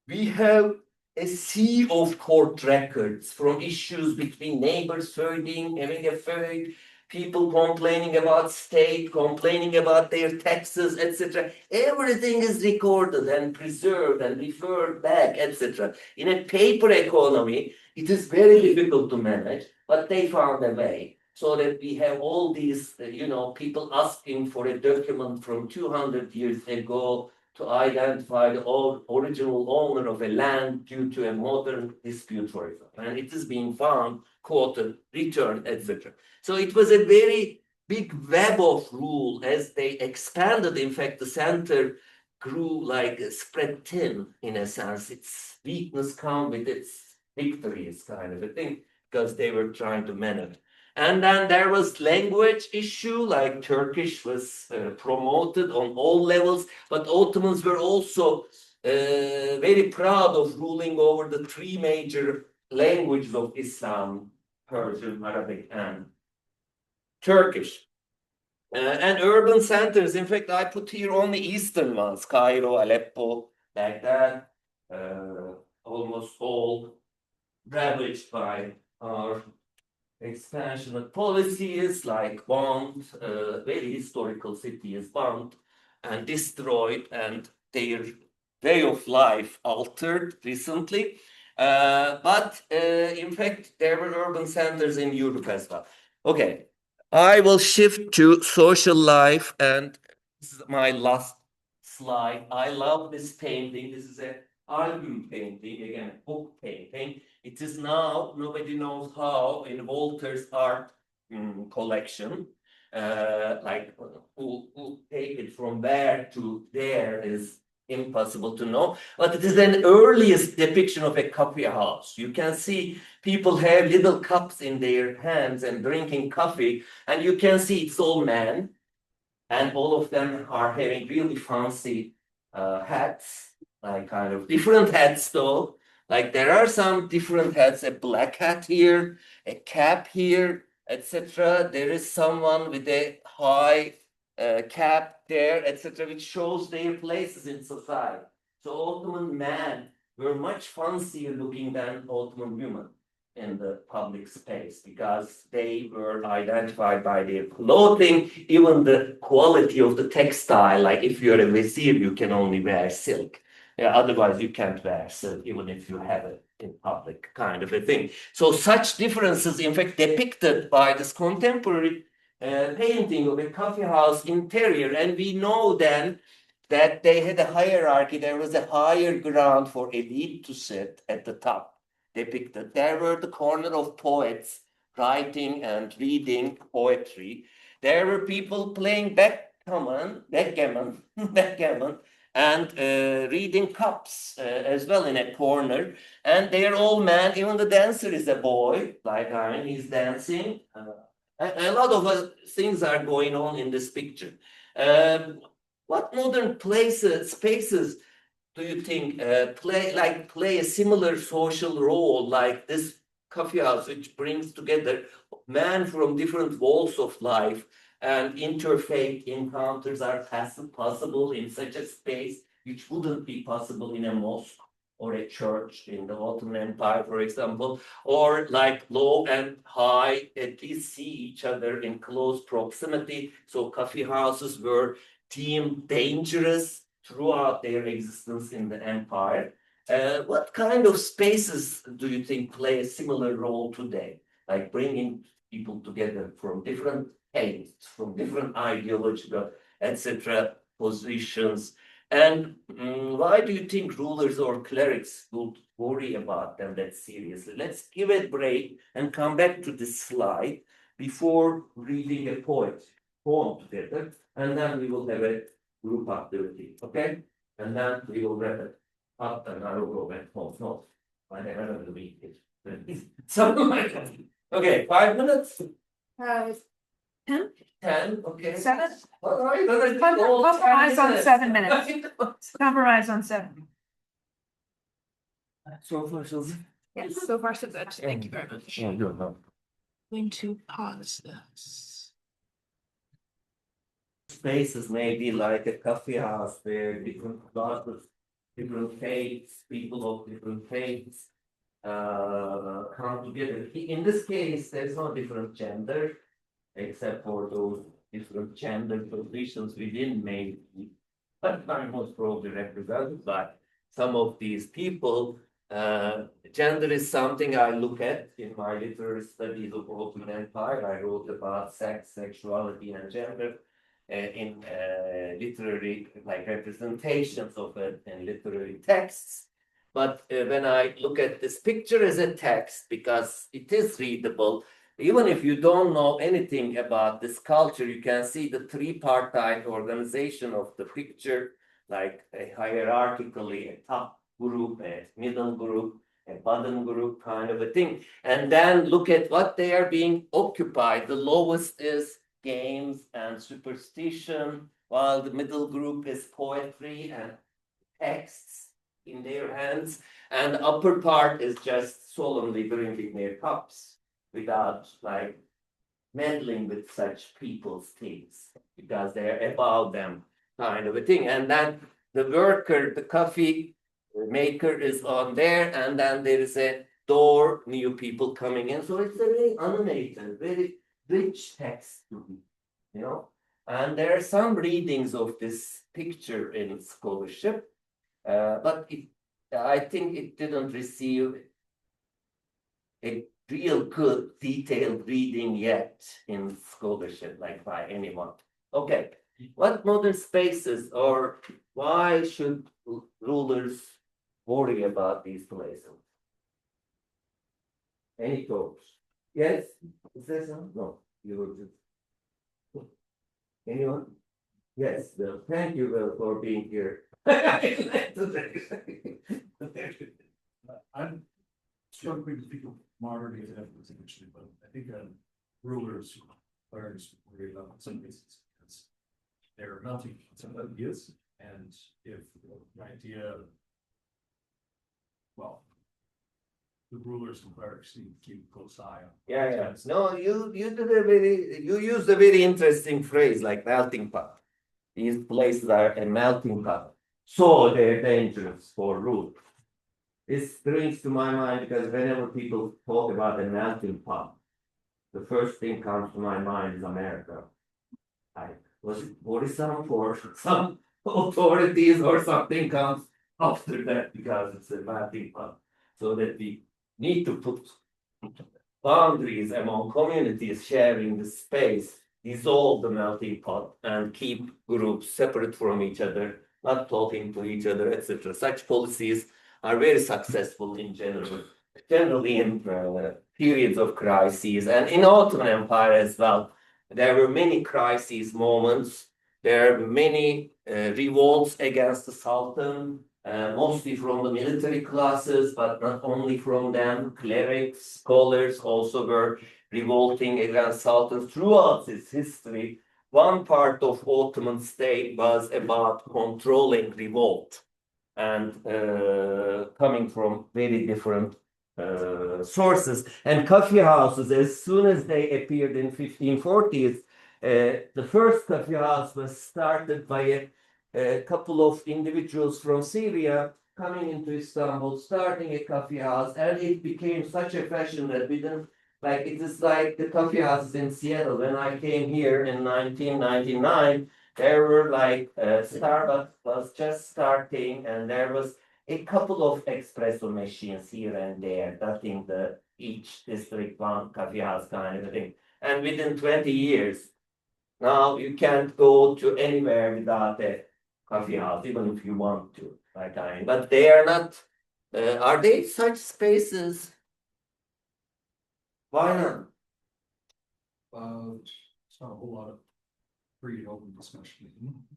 we have a sea of court records from issues between neighbors having a feud, people complaining about state, complaining about their taxes, etc. Everything is recorded and preserved and referred back, etc. In a paper economy, it is very difficult to manage, but they found a way. So that we have all these, people asking for a document from 200 years ago to identify the original owner of a land due to a modern dispute, for example. And it is being found, quoted, returned, etc. So it was a very big web of rule as they expanded. In fact, the center grew like spread thin in a sense. Its weakness come with its victories, kind of a thing, because they were trying to manage. And then there was language issue, like Turkish was promoted on all levels, but Ottomans were also very proud of ruling over the three major languages of Islam, Persian, Arabic, and Turkish. And urban centers, in fact, I put here only eastern ones, Cairo, Aleppo, Baghdad, almost all ravaged by our expansionist policies like bombed, very historical cities bombed and destroyed, and their way of life altered recently. But in fact, there were urban centers in Europe as well. Okay, I will shift to social life, and this is my last slide. I love this painting. This is an album painting, again, a book painting. It is now, nobody knows how, in Walter's art collection. Like who take it from there to there is impossible to know, but it is an earliest depiction of a coffee house. You can see people have little cups in their hands and drinking coffee, and you can see it's all men, and all of them are having really fancy hats, like kind of different hats though. Like there are some different hats, a black hat here, a cap here, etc. There is someone with a high cap there, etc., which shows their places in society. So Ottoman men were much fancier looking than Ottoman women in the public space because they were identified by their clothing, even the quality of the textile. Like if you're a vizier, you can only wear silk. Yeah, otherwise you can't wear silk, even if you have it in public, kind of a thing. So such differences, in fact, depicted by this contemporary painting of a coffee house interior, and we know then that they had a hierarchy. There was a higher ground for elite to sit at the top depicted. There were the corner of poets writing and reading poetry. There were people playing backgammon, and reading cups as well in a corner. And they're all men. Even the dancer is a boy, like I mean, he's dancing. A lot of things are going on in this picture. What modern spaces do you think play a similar social role like this coffee house, which brings together men from different walks of life, and interfaith encounters are possible in such a space which wouldn't be possible in a mosque or a church in the Ottoman Empire, for example, or like low and high at least see each other in close proximity. So coffee houses were deemed dangerous throughout their existence in the empire. What kind of spaces do you think play a similar role today? Like bringing people together from different faiths, from different ideological, etc., positions. And why do you think rulers or clerics would worry about them that seriously? Let's give it a break and come back to this slide before reading a poem together, and then we will have a group activity, okay? And then we will wrap it up and I will go back home. No, I never have the week. Something like that. Okay, 5 minutes? 10? 10, okay. 7? All right, then I think all 10 Compromise on minutes. 7 minutes. Compromise on 7. So far, so good. Yes, so far so good. Thank you very much. Yeah, good, no. Going to pause this. Spaces may be like a coffee house where different classes, different faiths, people of different faiths come together. In this case, there's no different gender, except for those different gender positions within maybe, but are most probably represented by some of these people. Gender is something I look at in my literary studies of Ottoman Empire. I wrote about sex, sexuality, and gender in literary like representations of it in literary texts. But when I look at this picture as a text, because it is readable, even if you don't know anything about this culture, you can see the tripartite organization of the picture, like a hierarchically a top group, a middle group, a bottom group kind of a thing. And then look at what they are being occupied. The lowest is games and superstition, while the middle group is poetry and texts in their hands, and the upper part is just solemnly drinking their cups without like meddling with such people's things because they're above them, kind of a thing. And then the worker, the coffee maker is on there, and then there is a door, new people coming in. So it's a very animated, very rich text to me, you know. And there are some readings of this picture in scholarship, but I think it didn't receive a real good detailed reading yet in scholarship, like by anyone. Okay, what modern spaces, or why should rulers worry about these places? Any thoughts? Yes? Is there some? No, you were just. Anyone? Yes, Bill. Thank you, Bill, for being here. I'm struggling to think of modern examples actually, but I think rulers are worried about some cases because they're melting some ideas, and if the idea, well, the rulers and clerics need to keep a close eye on. Yeah, yeah. No, you did you used a very interesting phrase like melting pot. These places are a melting pot. So they're dangerous for rule. This brings to my mind because whenever people talk about a melting pot, the first thing comes to my mind is America. Like, was it Borisov or some authorities or something comes after that because it's a melting pot. So that we need to put boundaries among communities sharing the space, dissolve the melting pot, and keep groups separate from each other, not talking to each other, etc. Such policies are very successful in general, generally in periods of crises, and in Ottoman Empire as well. There were many crises moments. There were many revolts against the Sultan, mostly from the military classes, but not only from them. Clerics, scholars also were revolting against sultans throughout its history. One part of Ottoman state was about controlling revolt and coming from very different sources. And coffee houses, as soon as they appeared in 1540s, the first coffee house was started by a couple of individuals from Syria coming into Istanbul, starting a coffee house, and it became such a fashion that we didn't like. It is like the coffee houses in Seattle. When I came here in 1999, there were like Starbucks was just starting, and there was a couple of espresso machines here and there, nothing the each district one coffee house kind of a thing. And within 20 years, now you can't go to anywhere without a coffee house, even if you want to. Like I mean, but they are not. Are they such spaces? Why not? It's not a whole lot of free and open discussion.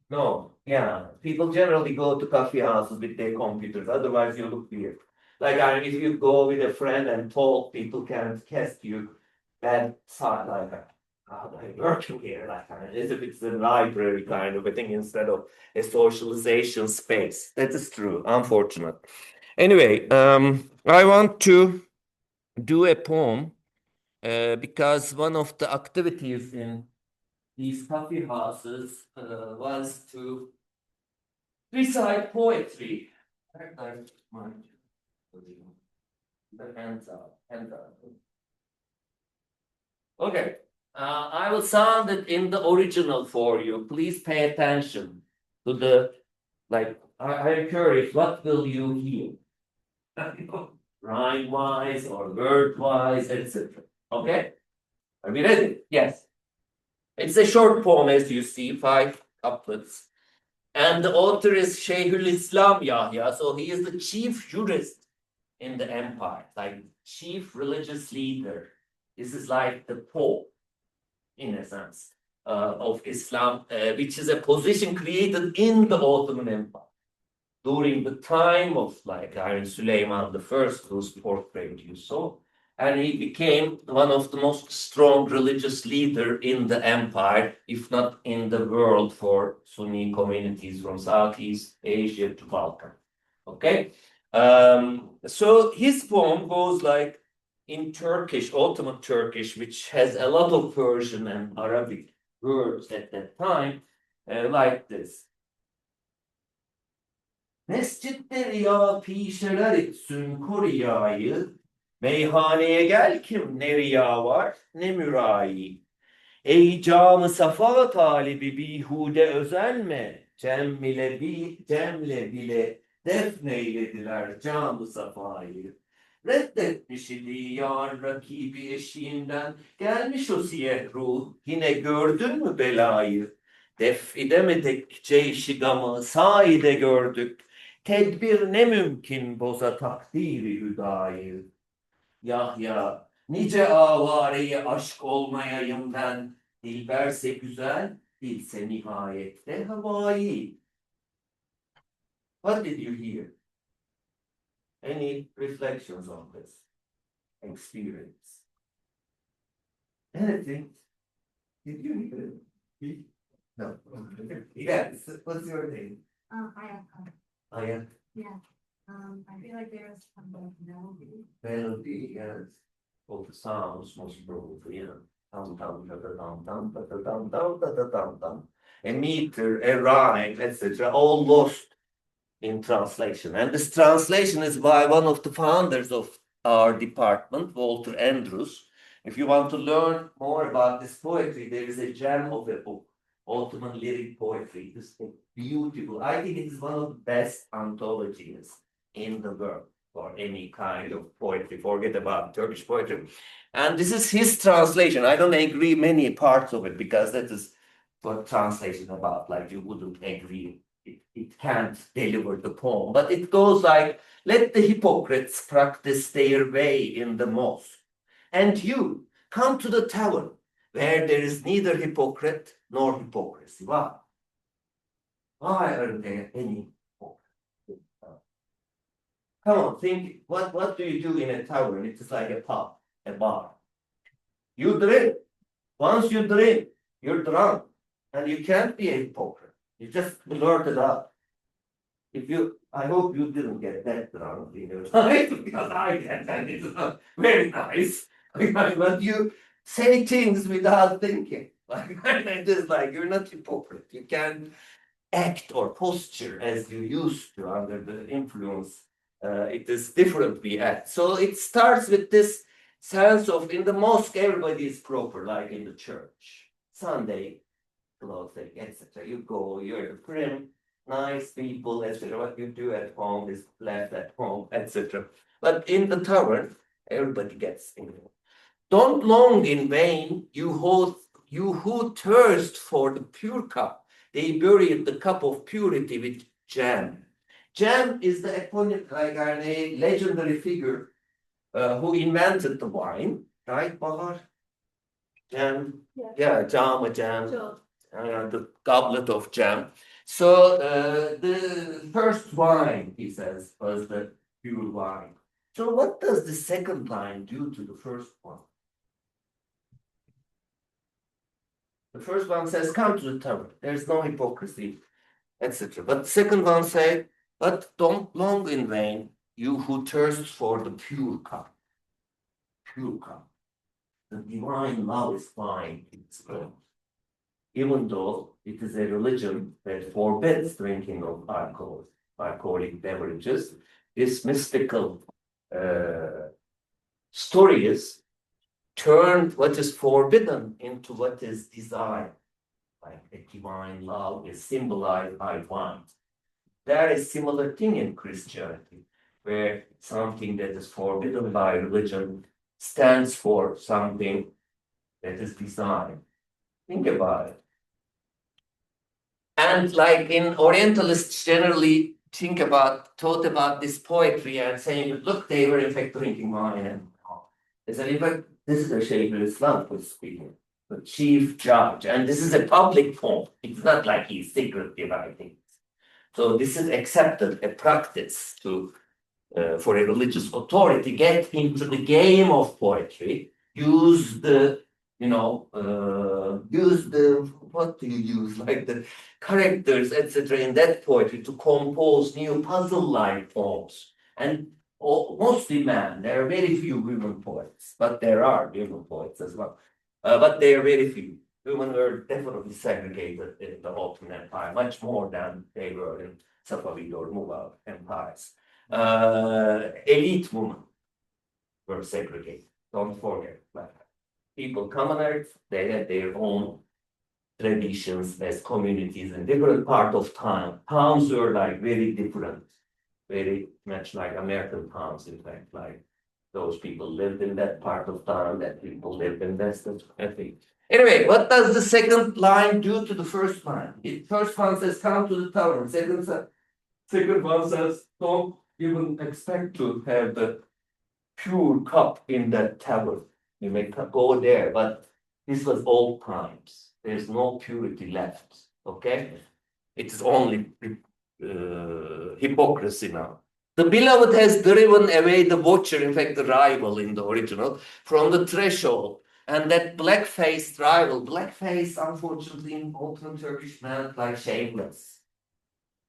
No, yeah. People generally go to coffee houses with their computers, otherwise you look weird. Like I mean, if you go with a friend and talk, people can cast you bad side like God, I'm working here, like as if it's a library kind of a thing instead of a socialization space. That is true, unfortunate. Anyway, I want to do a poem because one of the activities in these coffee houses was to recite poetry. The hands up, hands up. Okay, I will sound it in the original for you. Please pay attention to the, like, I'm curious, what will you hear? Rhyme wise or word wise, etc. Okay, are we ready? Yes. It's a short poem, as you see, 5 couplets. And the author is Shaykhul Islam Yahya, so he is the chief jurist in the empire, like chief religious leader. This is like the Pope, in a sense, of Islam, which is a position created in the Ottoman Empire during the time of like Iron Suleiman I, whose portrait you saw. And he became one of the most strong religious leader in the empire, if not in the world, for Sunni communities from Southeast Asia to Balkan. Okay, so his poem goes like in Turkish, Ottoman Turkish, which has a lot of Persian and Arabic words at that time, like this. Mescitte riya pişeler etsün koriyayı, meyhaneye gel kim ne riya var ne mürayi. Ey camı safa talibi bihude özenme, cemle bile defneylediler camı safayı. Reddetmiş idi yar rakibi eşiğinden, gelmiş o siyah ruh, yine gördün mü belayı? Def edemedik ceyşi gamı, sahide gördük, tedbir ne mümkün boza takdiri hüdayı. Yahya, nice avareye aşk olmayayım ben, dilberse güzel, dilse nihayette havai. What did you hear? Any reflections on this experience? Anything? Did you hear it? No. Yes, what's your name? I am I feel like there's some melody. melody, yes. All the sounds most probably, yeah. Dum dum da da dum dum da da dum dum da da dum dum. A meter, a rhyme, etc. All lost in translation. And this translation is by one of the founders of our department, Walter Andrews. If you want to learn more about this poetry, there is a gem of a book, Ottoman Lyric Poetry. It's beautiful. I think it is one of the best anthologies in the world for any kind of poetry. Forget about Turkish poetry. And this is his translation. I don't agree many parts of it because that is what translation about. Like you wouldn't agree. It can't deliver the poem, but it goes like, let the hypocrites practice their way in the mosque, and you come to the tavern where there is neither hypocrite nor hypocrisy. Why? Why aren't there any hypocrisy? Come on, think, what do you do in a tavern? It is like a pub, a bar. You drink. Once you drink, you're drunk, and you can't be a hypocrite. You just blurt it out. I hope you didn't get that drunk in your life, because I get, and it's not very nice. But you say things without thinking. Like, it is like you're not hypocrite. You can act or posture as you used to under the influence. It is different we act. So it starts with this sense of in the mosque everybody is proper, like in the church. Sunday clothing, etc. You go, you're prim, nice people, etc. What you do at home is left at home, etc. But in the tavern, everybody gets in. Don't long in vain, you who thirst for the pure cup. They buried the cup of purity with jam. Jam is the eponym, like a legendary figure who invented the wine, right, Bahar? Jam, yeah, jam. The goblet of jam. So the first wine, he says, was the pure wine. So what does the second line do to the first one? The first one says, come to the tavern. There's no hypocrisy, etc. But the second one says, but don't long in vain, you who thirst for the pure cup. Pure cup. The divine love is fine. Even though it is a religion that forbids drinking of alcoholic beverages, this mystical stories turned what is forbidden into what is desired. Like a divine love is symbolized by wine. There is similar thing in Christianity, where something that is forbidden by religion stands for something that is desired. Think about it. And like in Orientalists generally thought about this poetry and saying, look, they were in fact drinking wine and they said, in fact, this is the Shaykh al-Islam who's speaking, the chief judge, and this is a public poem. It's not like he's secretly writing. So this is accepted, a practice to for a religious authority, get into the game of poetry, use the what do you use, like the characters, etc. in that poetry to compose new puzzle-like poems. And mostly men, there are very few women poets, but there are women poets as well. But they are very few. Women were definitely segregated in the Ottoman Empire, much more than they were in Safavid or Mughal empires. Elite women were segregated. Don't forget that. People, commoners, they had their own traditions as communities in different part of town. Towns were like very different, very much like American towns, in fact, like those people lived in that part of town, that people lived in this, I think. Anyway, what does the second line do to the first line? The first one says, come to the tavern. Second one says, don't even expect to have the pure cup in that tavern. You may go there, but this was old times. There's no purity left, okay? It is only hypocrisy now. The beloved has driven away the watcher, in fact, the rival in the original, from the threshold. And that black-faced rival, black-face, unfortunately, in modern Turkish meant like shameless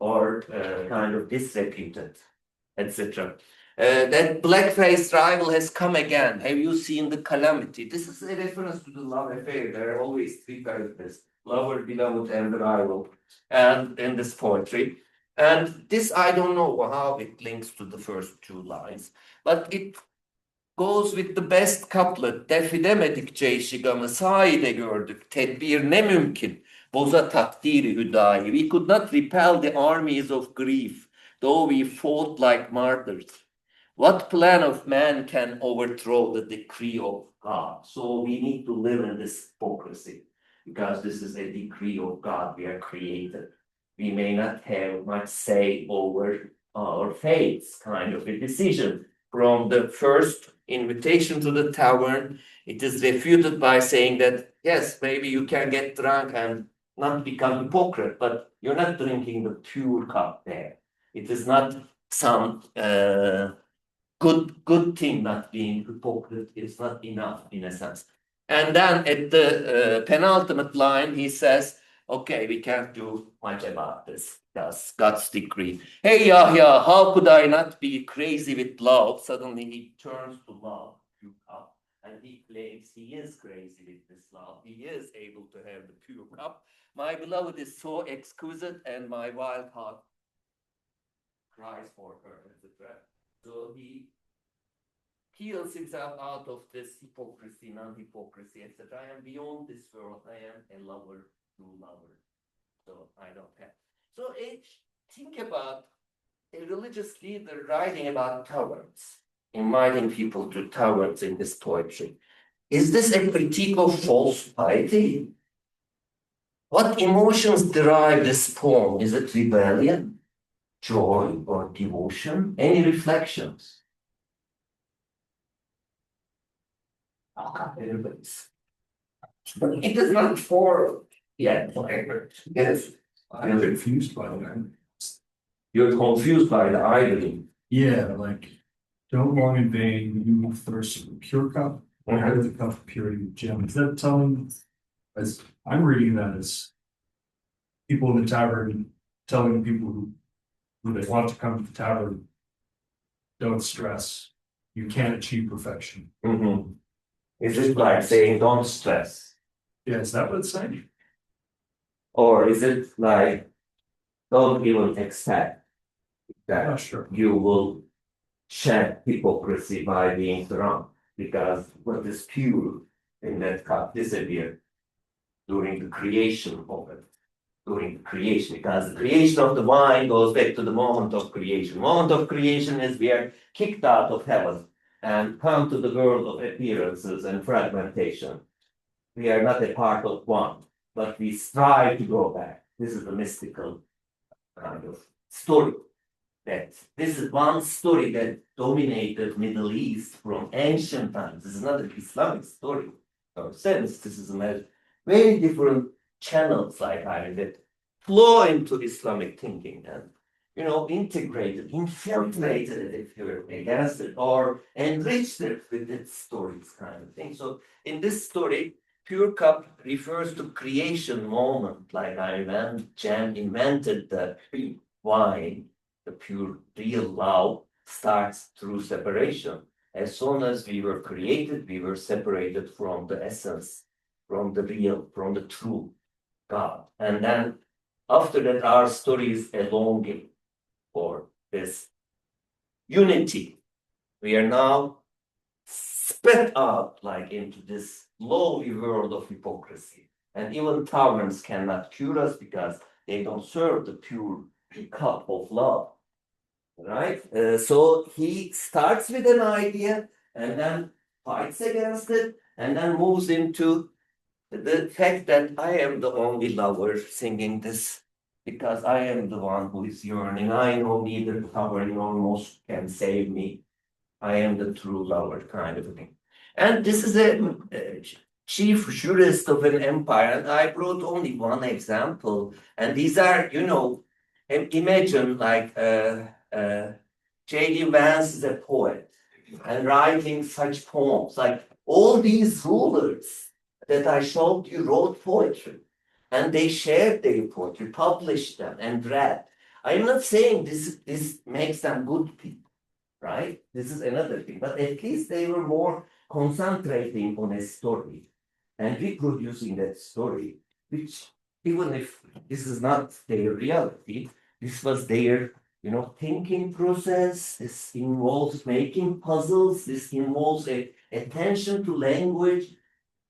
or kind of disreputed, etc. That black-faced rival has come again. Have you seen the calamity? This is a reference to the love affair. There are always three characters: lover, beloved, and the rival. And in this poetry. And this, I don't know how it links to the first two lines, but it goes with the best couplet. Defidemedikçe işigamı sahide gördük. Tedbir ne mümkün? Boza takdiri hüdayi. We could not repel the armies of grief, though we fought like martyrs. What plan of man can overthrow the decree of God? So we need to live in this hypocrisy, because this is a decree of God. We are created. We may not have much say over our fates, kind of a decision. From the first invitation to the tavern, it is refuted by saying that, yes, maybe you can get drunk and not become hypocrite, but you're not drinking the pure cup there. It is not some good thing not being hypocrite. It's not enough in a sense. And then at the penultimate line, he says, okay, we can't do much about this. That's God's decree. Hey, Yahya, how could I not be crazy with love? Suddenly he turns to love, you cup, and he claims he is crazy with this love. He is able to have the pure cup. My beloved is so exquisite, and my wild heart cries for her, etc. So he heals himself out of this hypocrisy, non-hypocrisy, etc. I am beyond this world. I am a lover, true lover. So I don't have. So think about a religious leader writing about taverns, inviting people to taverns in this poetry. Is this a critique of false piety? What emotions derive this poem? Is it rebellion, joy, or devotion? Any reflections? Everybody's. It is not for yet. Yes. I'm confused by that. You're confused by the irony. Yeah, like, don't long in vain, you thirst for the pure cup, or the cup of purity of gem. Is that telling, as I'm reading that as people in the tavern telling people who they want to come to the tavern, don't stress, you can't achieve perfection. Mm-hmm. Is it like saying don't stress? Yeah, is that what it's saying? Or is it like don't even expect that Not sure. you will shed hypocrisy by being drunk, because what is pure in that cup disappeared during the creation of it. During the creation, because the creation of the wine goes back to the moment of creation. Moment of creation is we are kicked out of heaven and come to the world of appearances and fragmentation. We are not a part of one, but we strive to go back. This is the mystical kind of story. That this is one story that dominated Middle East from ancient times. This is not an Islamic story or sense. This is a very different channels, like I that flow into Islamic thinking and integrated, infiltrated it, if you're against it, or enriched it with its stories, kind of thing. So in this story, pure cup refers to creation moment, like Jan invented the wine. The pure real love starts through separation. As soon as we were created, we were separated from the essence, from the real, from the true God. And then after that, our story is a longing for this unity. We are now spit out like into this lowly world of hypocrisy. And even taverns cannot cure us because they don't serve the pure cup of love. Right? So he starts with an idea and then fights against it and then moves into the fact that I am the only lover singing this because I am the one who is yearning. I know neither tavern nor mosque can save me. I am the true lover, kind of thing. And this is a chief jurist of an empire. And I brought only one example. And these are, And imagine like J.D. Vance is a poet and writing such poems. Like all these rulers that I showed you wrote poetry and they shared their poetry, published them and read. I'm not saying this makes them good people, right? This is another thing, but at least they were more concentrating on a story and reproducing that story, which even if this is not their reality, this was their thinking process. This involves making puzzles. This involves a attention to language,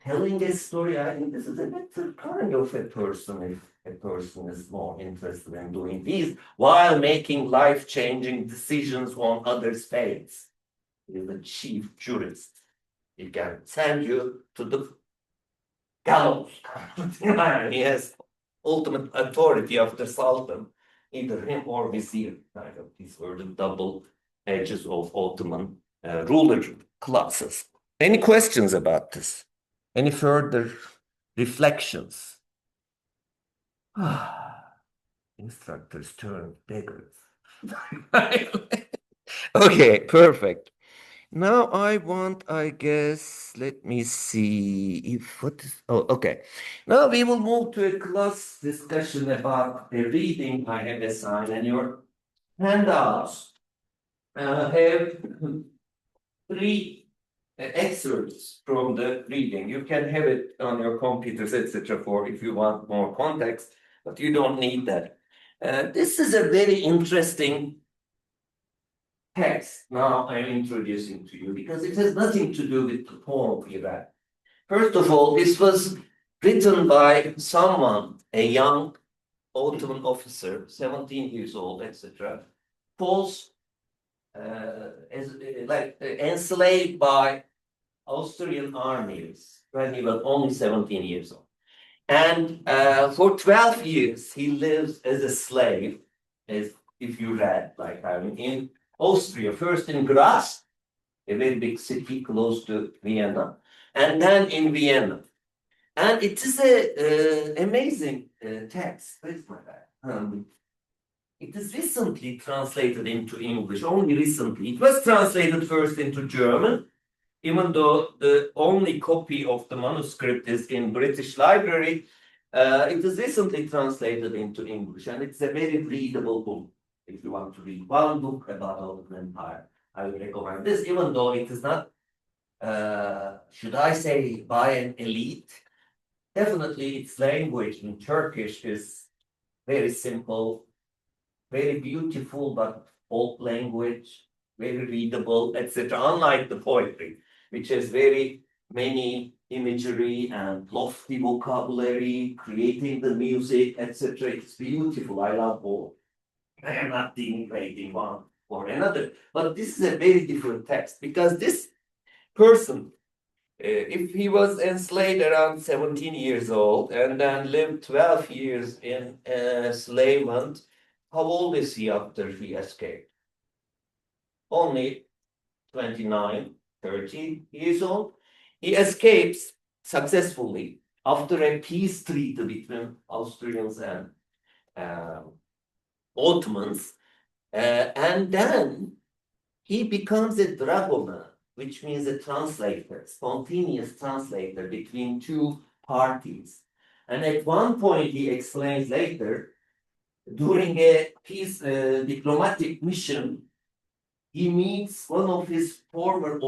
telling a story. I think this is a better kind of a person if a person is more interested in doing these while making life-changing decisions on others' fates. He is the chief jurist. He can send you to the gallows. He has ultimate authority after Sultan, either him or Vizier. These were the double edges of Ottoman ruler classes. Any questions about this? Any further reflections? Instructors turn beggars. Okay, perfect. Now I guess, let me see if okay. Now we will move to a class discussion about the reading I have assigned, and your handouts have three excerpts from the reading. You can have it on your computers, etc., for if you want more context, but you don't need that. This is a very interesting text now I'm introducing to you because it has nothing to do with the poem we read. First of all, this was written by someone, a young Ottoman officer, 17 years old, etc., falls enslaved by Austrian armies when he was only 17 years old. And for 12 years, he lives as a slave, as if you read, in Austria, first in Graz, a very big city close to Vienna, and then in Vienna. And it is an amazing text. Where's my bag? It is recently translated into English, only recently. It was translated first into German, even though the only copy of the manuscript is in British Library. It is recently translated into English, and it's a very readable book. If you want to read one book about Ottoman Empire, I would recommend this, even though it is not, should I say, by an elite. Definitely its language in Turkish is very simple, very beautiful, but old language, very readable, etc. Unlike the poetry, which has very many imagery and lofty vocabulary, creating the music, etc. It's beautiful. I love both. I am not denigrating one or another, but this is a very different text because this person, if he was enslaved around 17 years old and then lived 12 years in enslavement, how old is he after he escaped? Only 29, 30 years old. He escapes successfully after a peace treaty between Austrians and Ottomans, and then he becomes a dragoman, which means a translator, spontaneous translator between two parties. And at one point, he explains later, during a peace diplomatic mission, he meets one of his former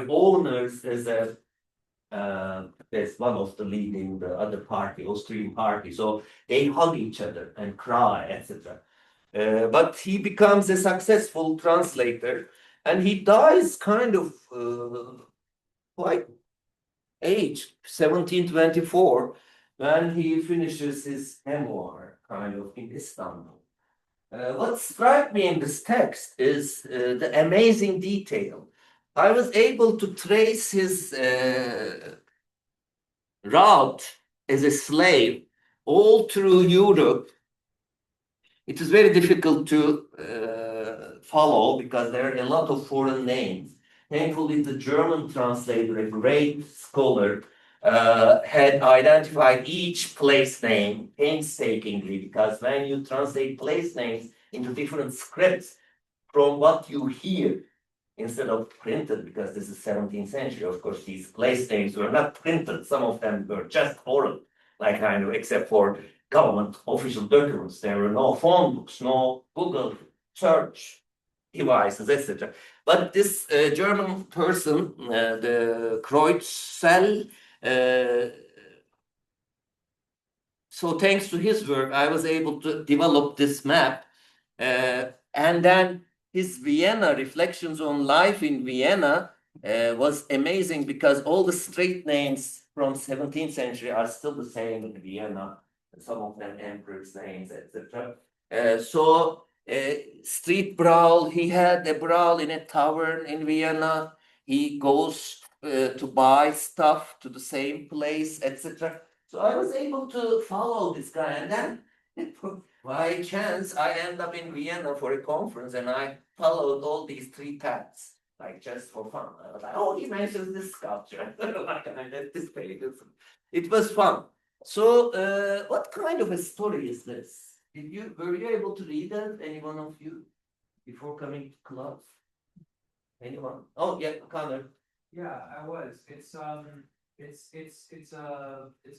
owners as one of the leading the other party, Austrian party. So they hug each other and cry, etc. But he becomes a successful translator, and he dies kind of quite age 1724 when he finishes his memoir, kind of in Istanbul. What struck me in this text is the amazing detail. I was able to trace his route as a slave all through Europe. It is very difficult to follow because there are a lot of foreign names. Thankfully, the German translator, a great scholar, had identified each place name painstakingly, because when you translate place names into different scripts from what you hear instead of printed, because this is 17th century, of course, these place names were not printed. Some of them were just oral, like kind of, except for government official documents. There were no phone books, no Google search devices, etc. But this German person, the Kreutzel, so thanks to his work, I was able to develop this map. And then his Vienna reflections on life in Vienna was amazing, because all the street names from 17th century are still the same in Vienna. Some of them emperors' names, etc. Street brawl. He had a brawl in a tavern in Vienna. He goes to buy stuff to the same place, etc. So I was able to follow this guy, and then by chance I end up in Vienna for a conference, and I followed all these three paths, like just for fun. I was like, oh, he mentions this sculpture. Like, I did this painting. It was fun. So, what kind of a story is this? Were you able to read that, any one of you, before coming to class? Anyone? Oh, yeah, Connor. Yeah, I was. It's a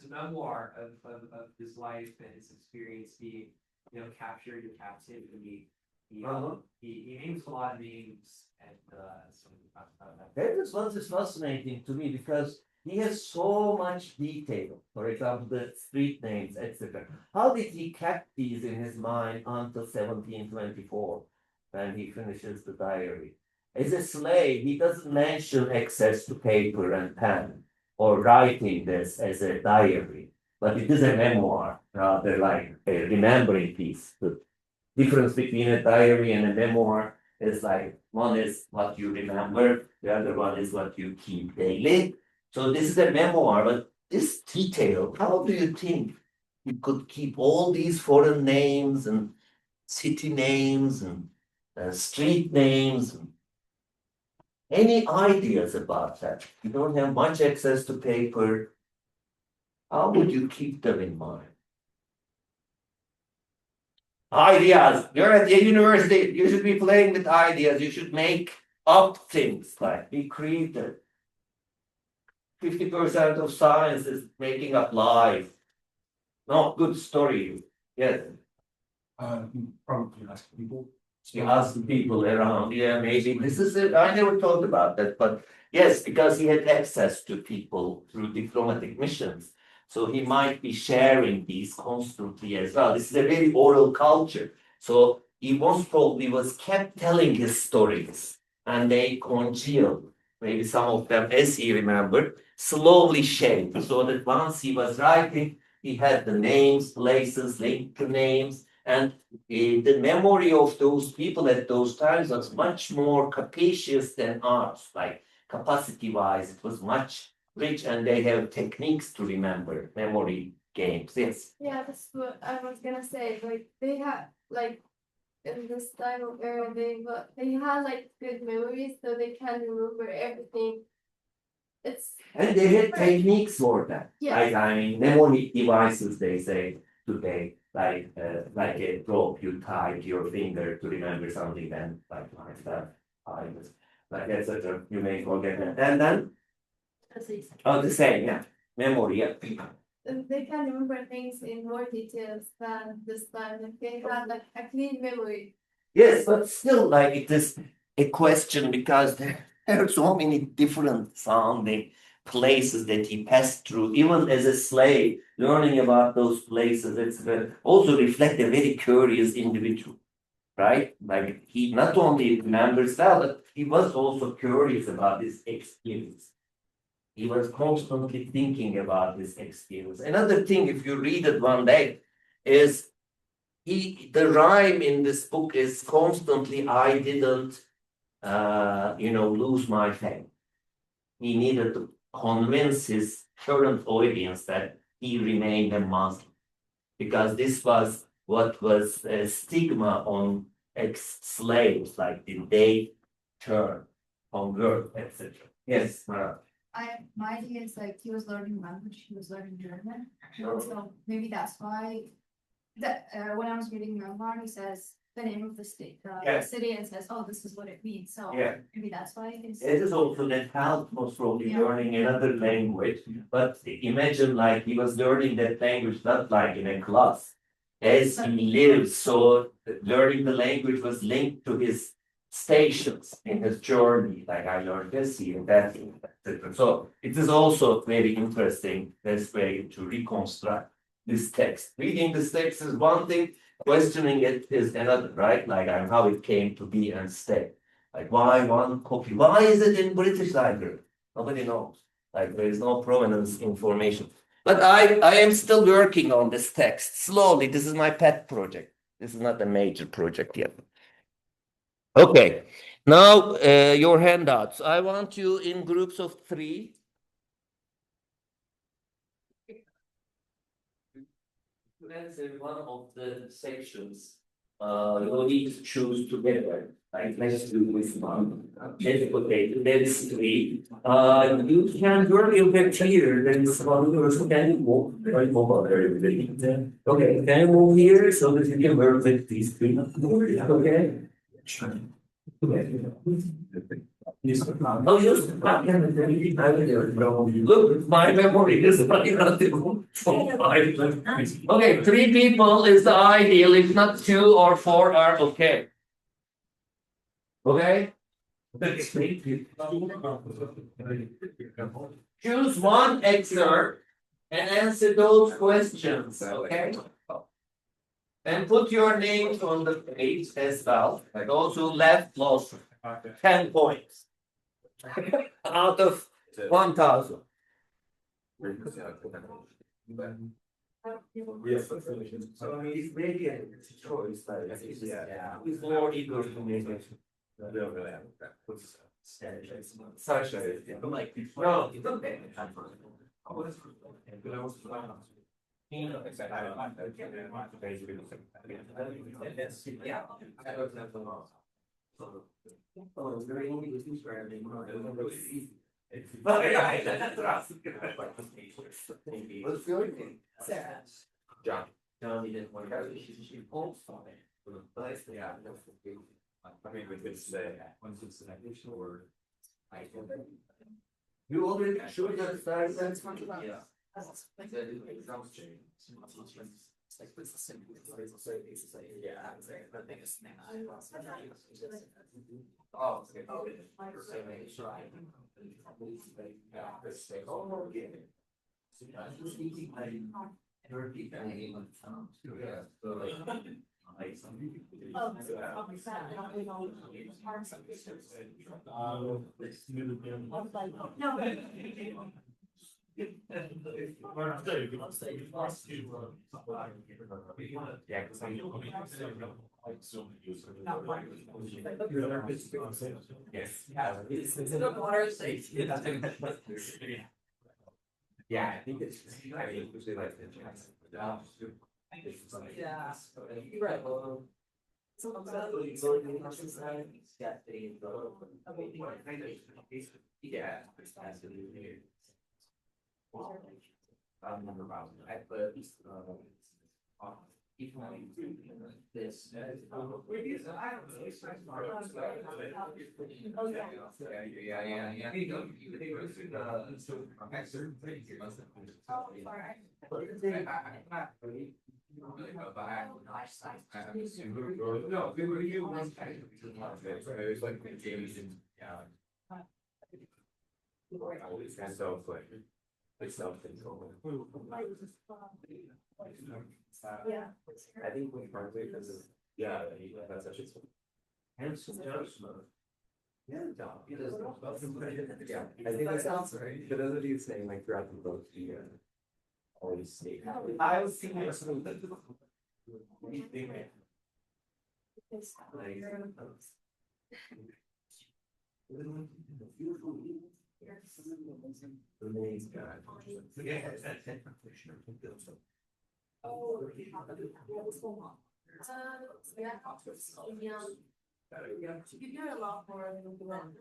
memoir of his life and his experience. He, captured in captivity. He names a lot of names, and so we talked about that. That is what is fascinating to me, because he has so much detail. For example, the street names, etc. How did he keep these in his mind until 1724, when he finishes the diary? As a slave, he doesn't mention access to paper and pen or writing this as a diary, but it is a memoir, rather like a remembering piece. The difference between a diary and a memoir is like, one is what you remember, the other one is what you keep daily. So this is a memoir, but this detail, how do you think you could keep all these foreign names and city names and street names? Any ideas about that? You don't have much access to paper. How would you keep them in mind? Ideas. You're at the university. You should be playing with ideas. You should make up things, like be creative. 50% of science is making up lies. No, good story. Yes. Probably ask people. You ask the people around, yeah, maybe this is it. I never thought about that, but yes, because he had access to people through diplomatic missions. So he might be sharing these constantly as well. This is a very oral culture. So he most probably was kept telling his stories, and they congealed. Maybe some of them, as he remembered, slowly shaped, so that once he was writing, he had the names, places, linked to names, and the memory of those people at those times was much more capacious than ours, like capacity-wise, it was much rich, and they have techniques to remember, memory games. Yes. Yeah, that's what I was gonna say, like, they have, like, in this time of era, they have, like, good memories, so they can remember everything. And they had techniques for that. Yes. Like, I mean, memory devices, they say today, like a rope you tie to your finger to remember something, then like that, like etc. You may forget that. And then, the same, yeah, memory, yeah. They can remember things in more details than this time, like, they have, like, a clean memory. Yes, but still, like, it is a question, because there are so many different sounding places that he passed through, even as a slave, learning about those places. It's also reflect a very curious individual, right? Like, he not only remembers that, but he was also curious about this experience. He was constantly thinking about this experience. Another thing, if you read it one day, is the rhyme in this book is constantly, I didn't lose my faith. He needed to convince his current audience that he remained a Muslim, because this was what was a stigma on ex-slaves, like did they turn, convert, etc. Yes, Marat. My idea is like he was learning language, he was learning German, so maybe that's why. When I was reading memoir, he says the name of the state, Yeah. the city, and says, oh, this is what it means, so. Yeah. Maybe that's why it's. It is also that helped most probably Yeah. learning another language, but imagine like he was learning that language not like in a class. As he lives, so learning the language was linked to his stations in his journey, like I learned this here, that here, etc. So it is also very interesting, this way to reconstruct this text. Reading this text is one thing, questioning it is another, right? Like how it came to be and stay. Like why one copy? Why is it in British Library? Nobody knows. Like there is no provenance information. But I am still working on this text slowly. This is my pet project. This is not a major project yet. Okay. Now your handouts. I want you in groups of 3. To answer one of the sections, you need to choose together. Like let's do this one. Okay, there is 3. You can work a bit here. There is one person. Can you move? Right, move on there. Okay, can you move here so that you can work with these 3? Okay. Oh, just look, my memory is not okay, 3 people is the ideal. If not 2 or 4 are okay. Okay. Choose one excerpt and answer those questions. Okay. And put your names on the page as well. Like also left lost 10 points out of 1,000. So I mean, it's really a choice. Like, it's more eager to make it. Such a, like, no, it's okay. What's your name? Sarah. John. John, you didn't want to. She pulls on it. Yeah. I mean, we could say, once it's an additional word. You already showed that side. Yeah. Like this is simple. Yeah, the biggest thing. Oh, okay. Yeah, I think it's, I mean, usually like the chance. Yeah. You're right. Yeah. I put this. Yeah. I think we probably because of, yeah, that's actually. Handsome Johnson. Yeah, I think that sounds right. For those of you saying like throughout the book, you always say. I was thinking of something. What do you think? You do a lot more than you want.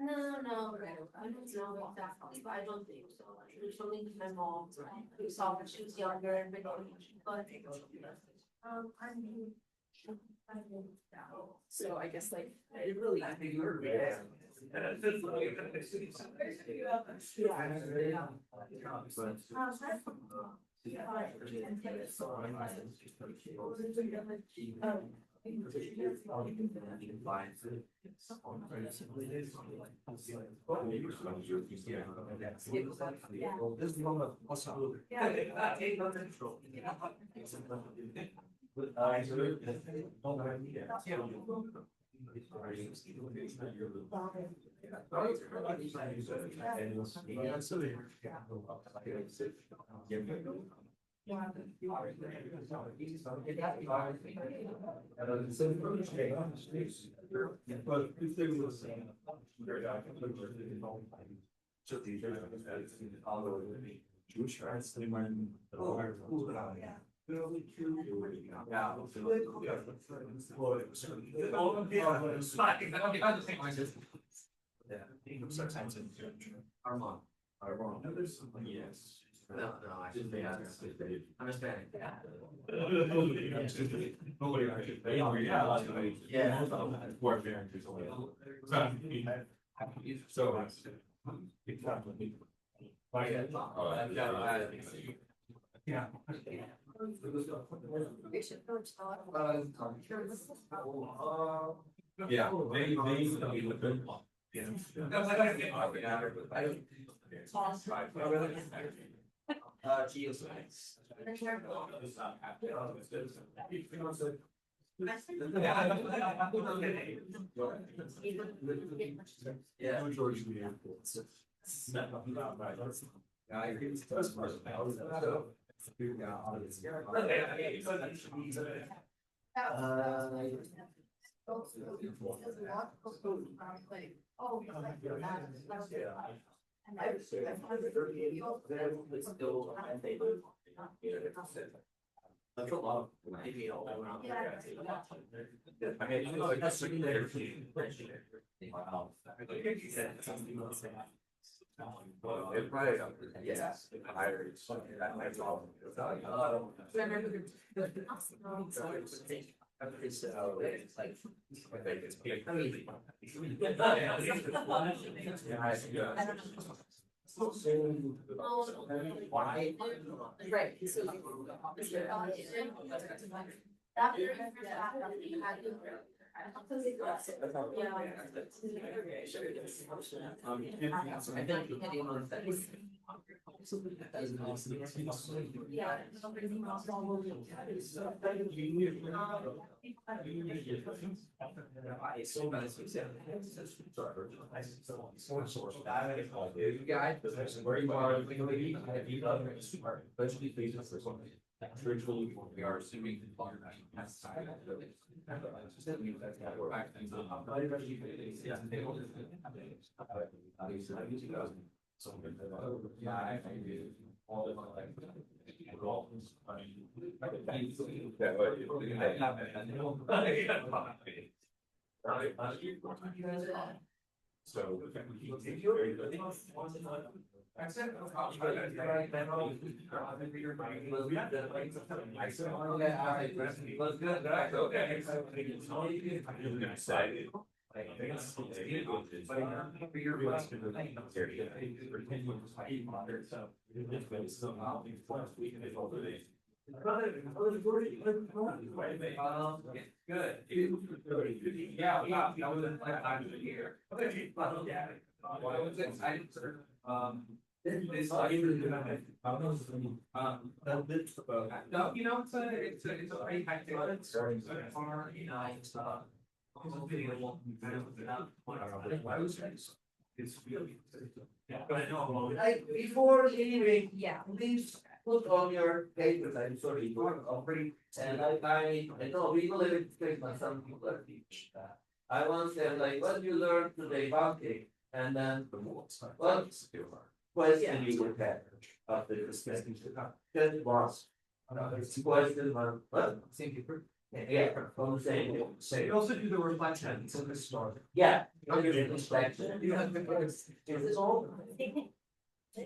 No, I don't know exactly, but I don't think so. There's something with my mom, who saw when she was younger and but. So I guess like. It really, I think you're. This is one of possibility. But if they were saying. Jewish rights, they might. Armand. Yes. No, I should be honest. I'm Hispanic. Nobody actually. Yeah. So. Yeah. Yeah, they look good. Geoscience. Yeah. George, the airport. I agree. It's the best part of the house. That's a lot. Maybe all around there. I mean, you know, like that's like wow. It probably, yeah, higher. That might problem. It's like, I think it's. I mean. Why? Right. So. I think anyone that is. You guys, where you are, especially please for something. Virtually, we are assuming. So. Good. Yeah, I was in like I'm here. I was excited, sir. It's like, no, you know, it's a very hectic. Far, you know, it's it's really. Like before leaving, Yeah. please put on your papers, I'm sorry, you are offering, and I know we live in Christmas, some people are teach. I once said like, what you learned today, banking, and then what question you would have after this message? That was. Question one, what? Yeah, proposing, So you also do the reflections in the story. yeah. Inspection. You have the. Is this all?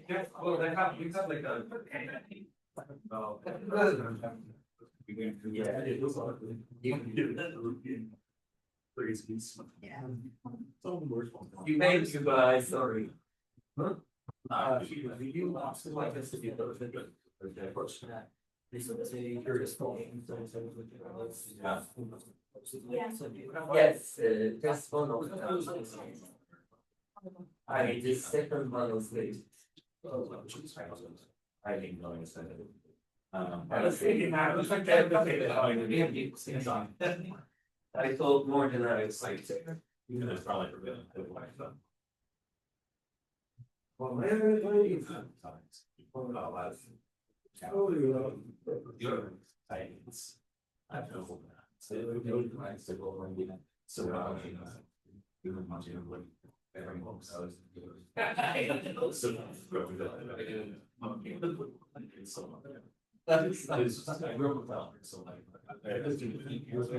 Yeah, well, we have like a. Oh. Yeah, it was all good. You can do that. Yeah. Thank you guys, sorry. You lost like this to be those. This is a curious thing. Yes, just one of them. I, the second one was late. I didn't know it's that. I was thinking, I was like, I thought more than I expected. Even though it's probably forbidden. Well, everybody. I feel. So it would be nice to go and be surrounding. Even much of what everyone knows. That is, I grew up with that, so like.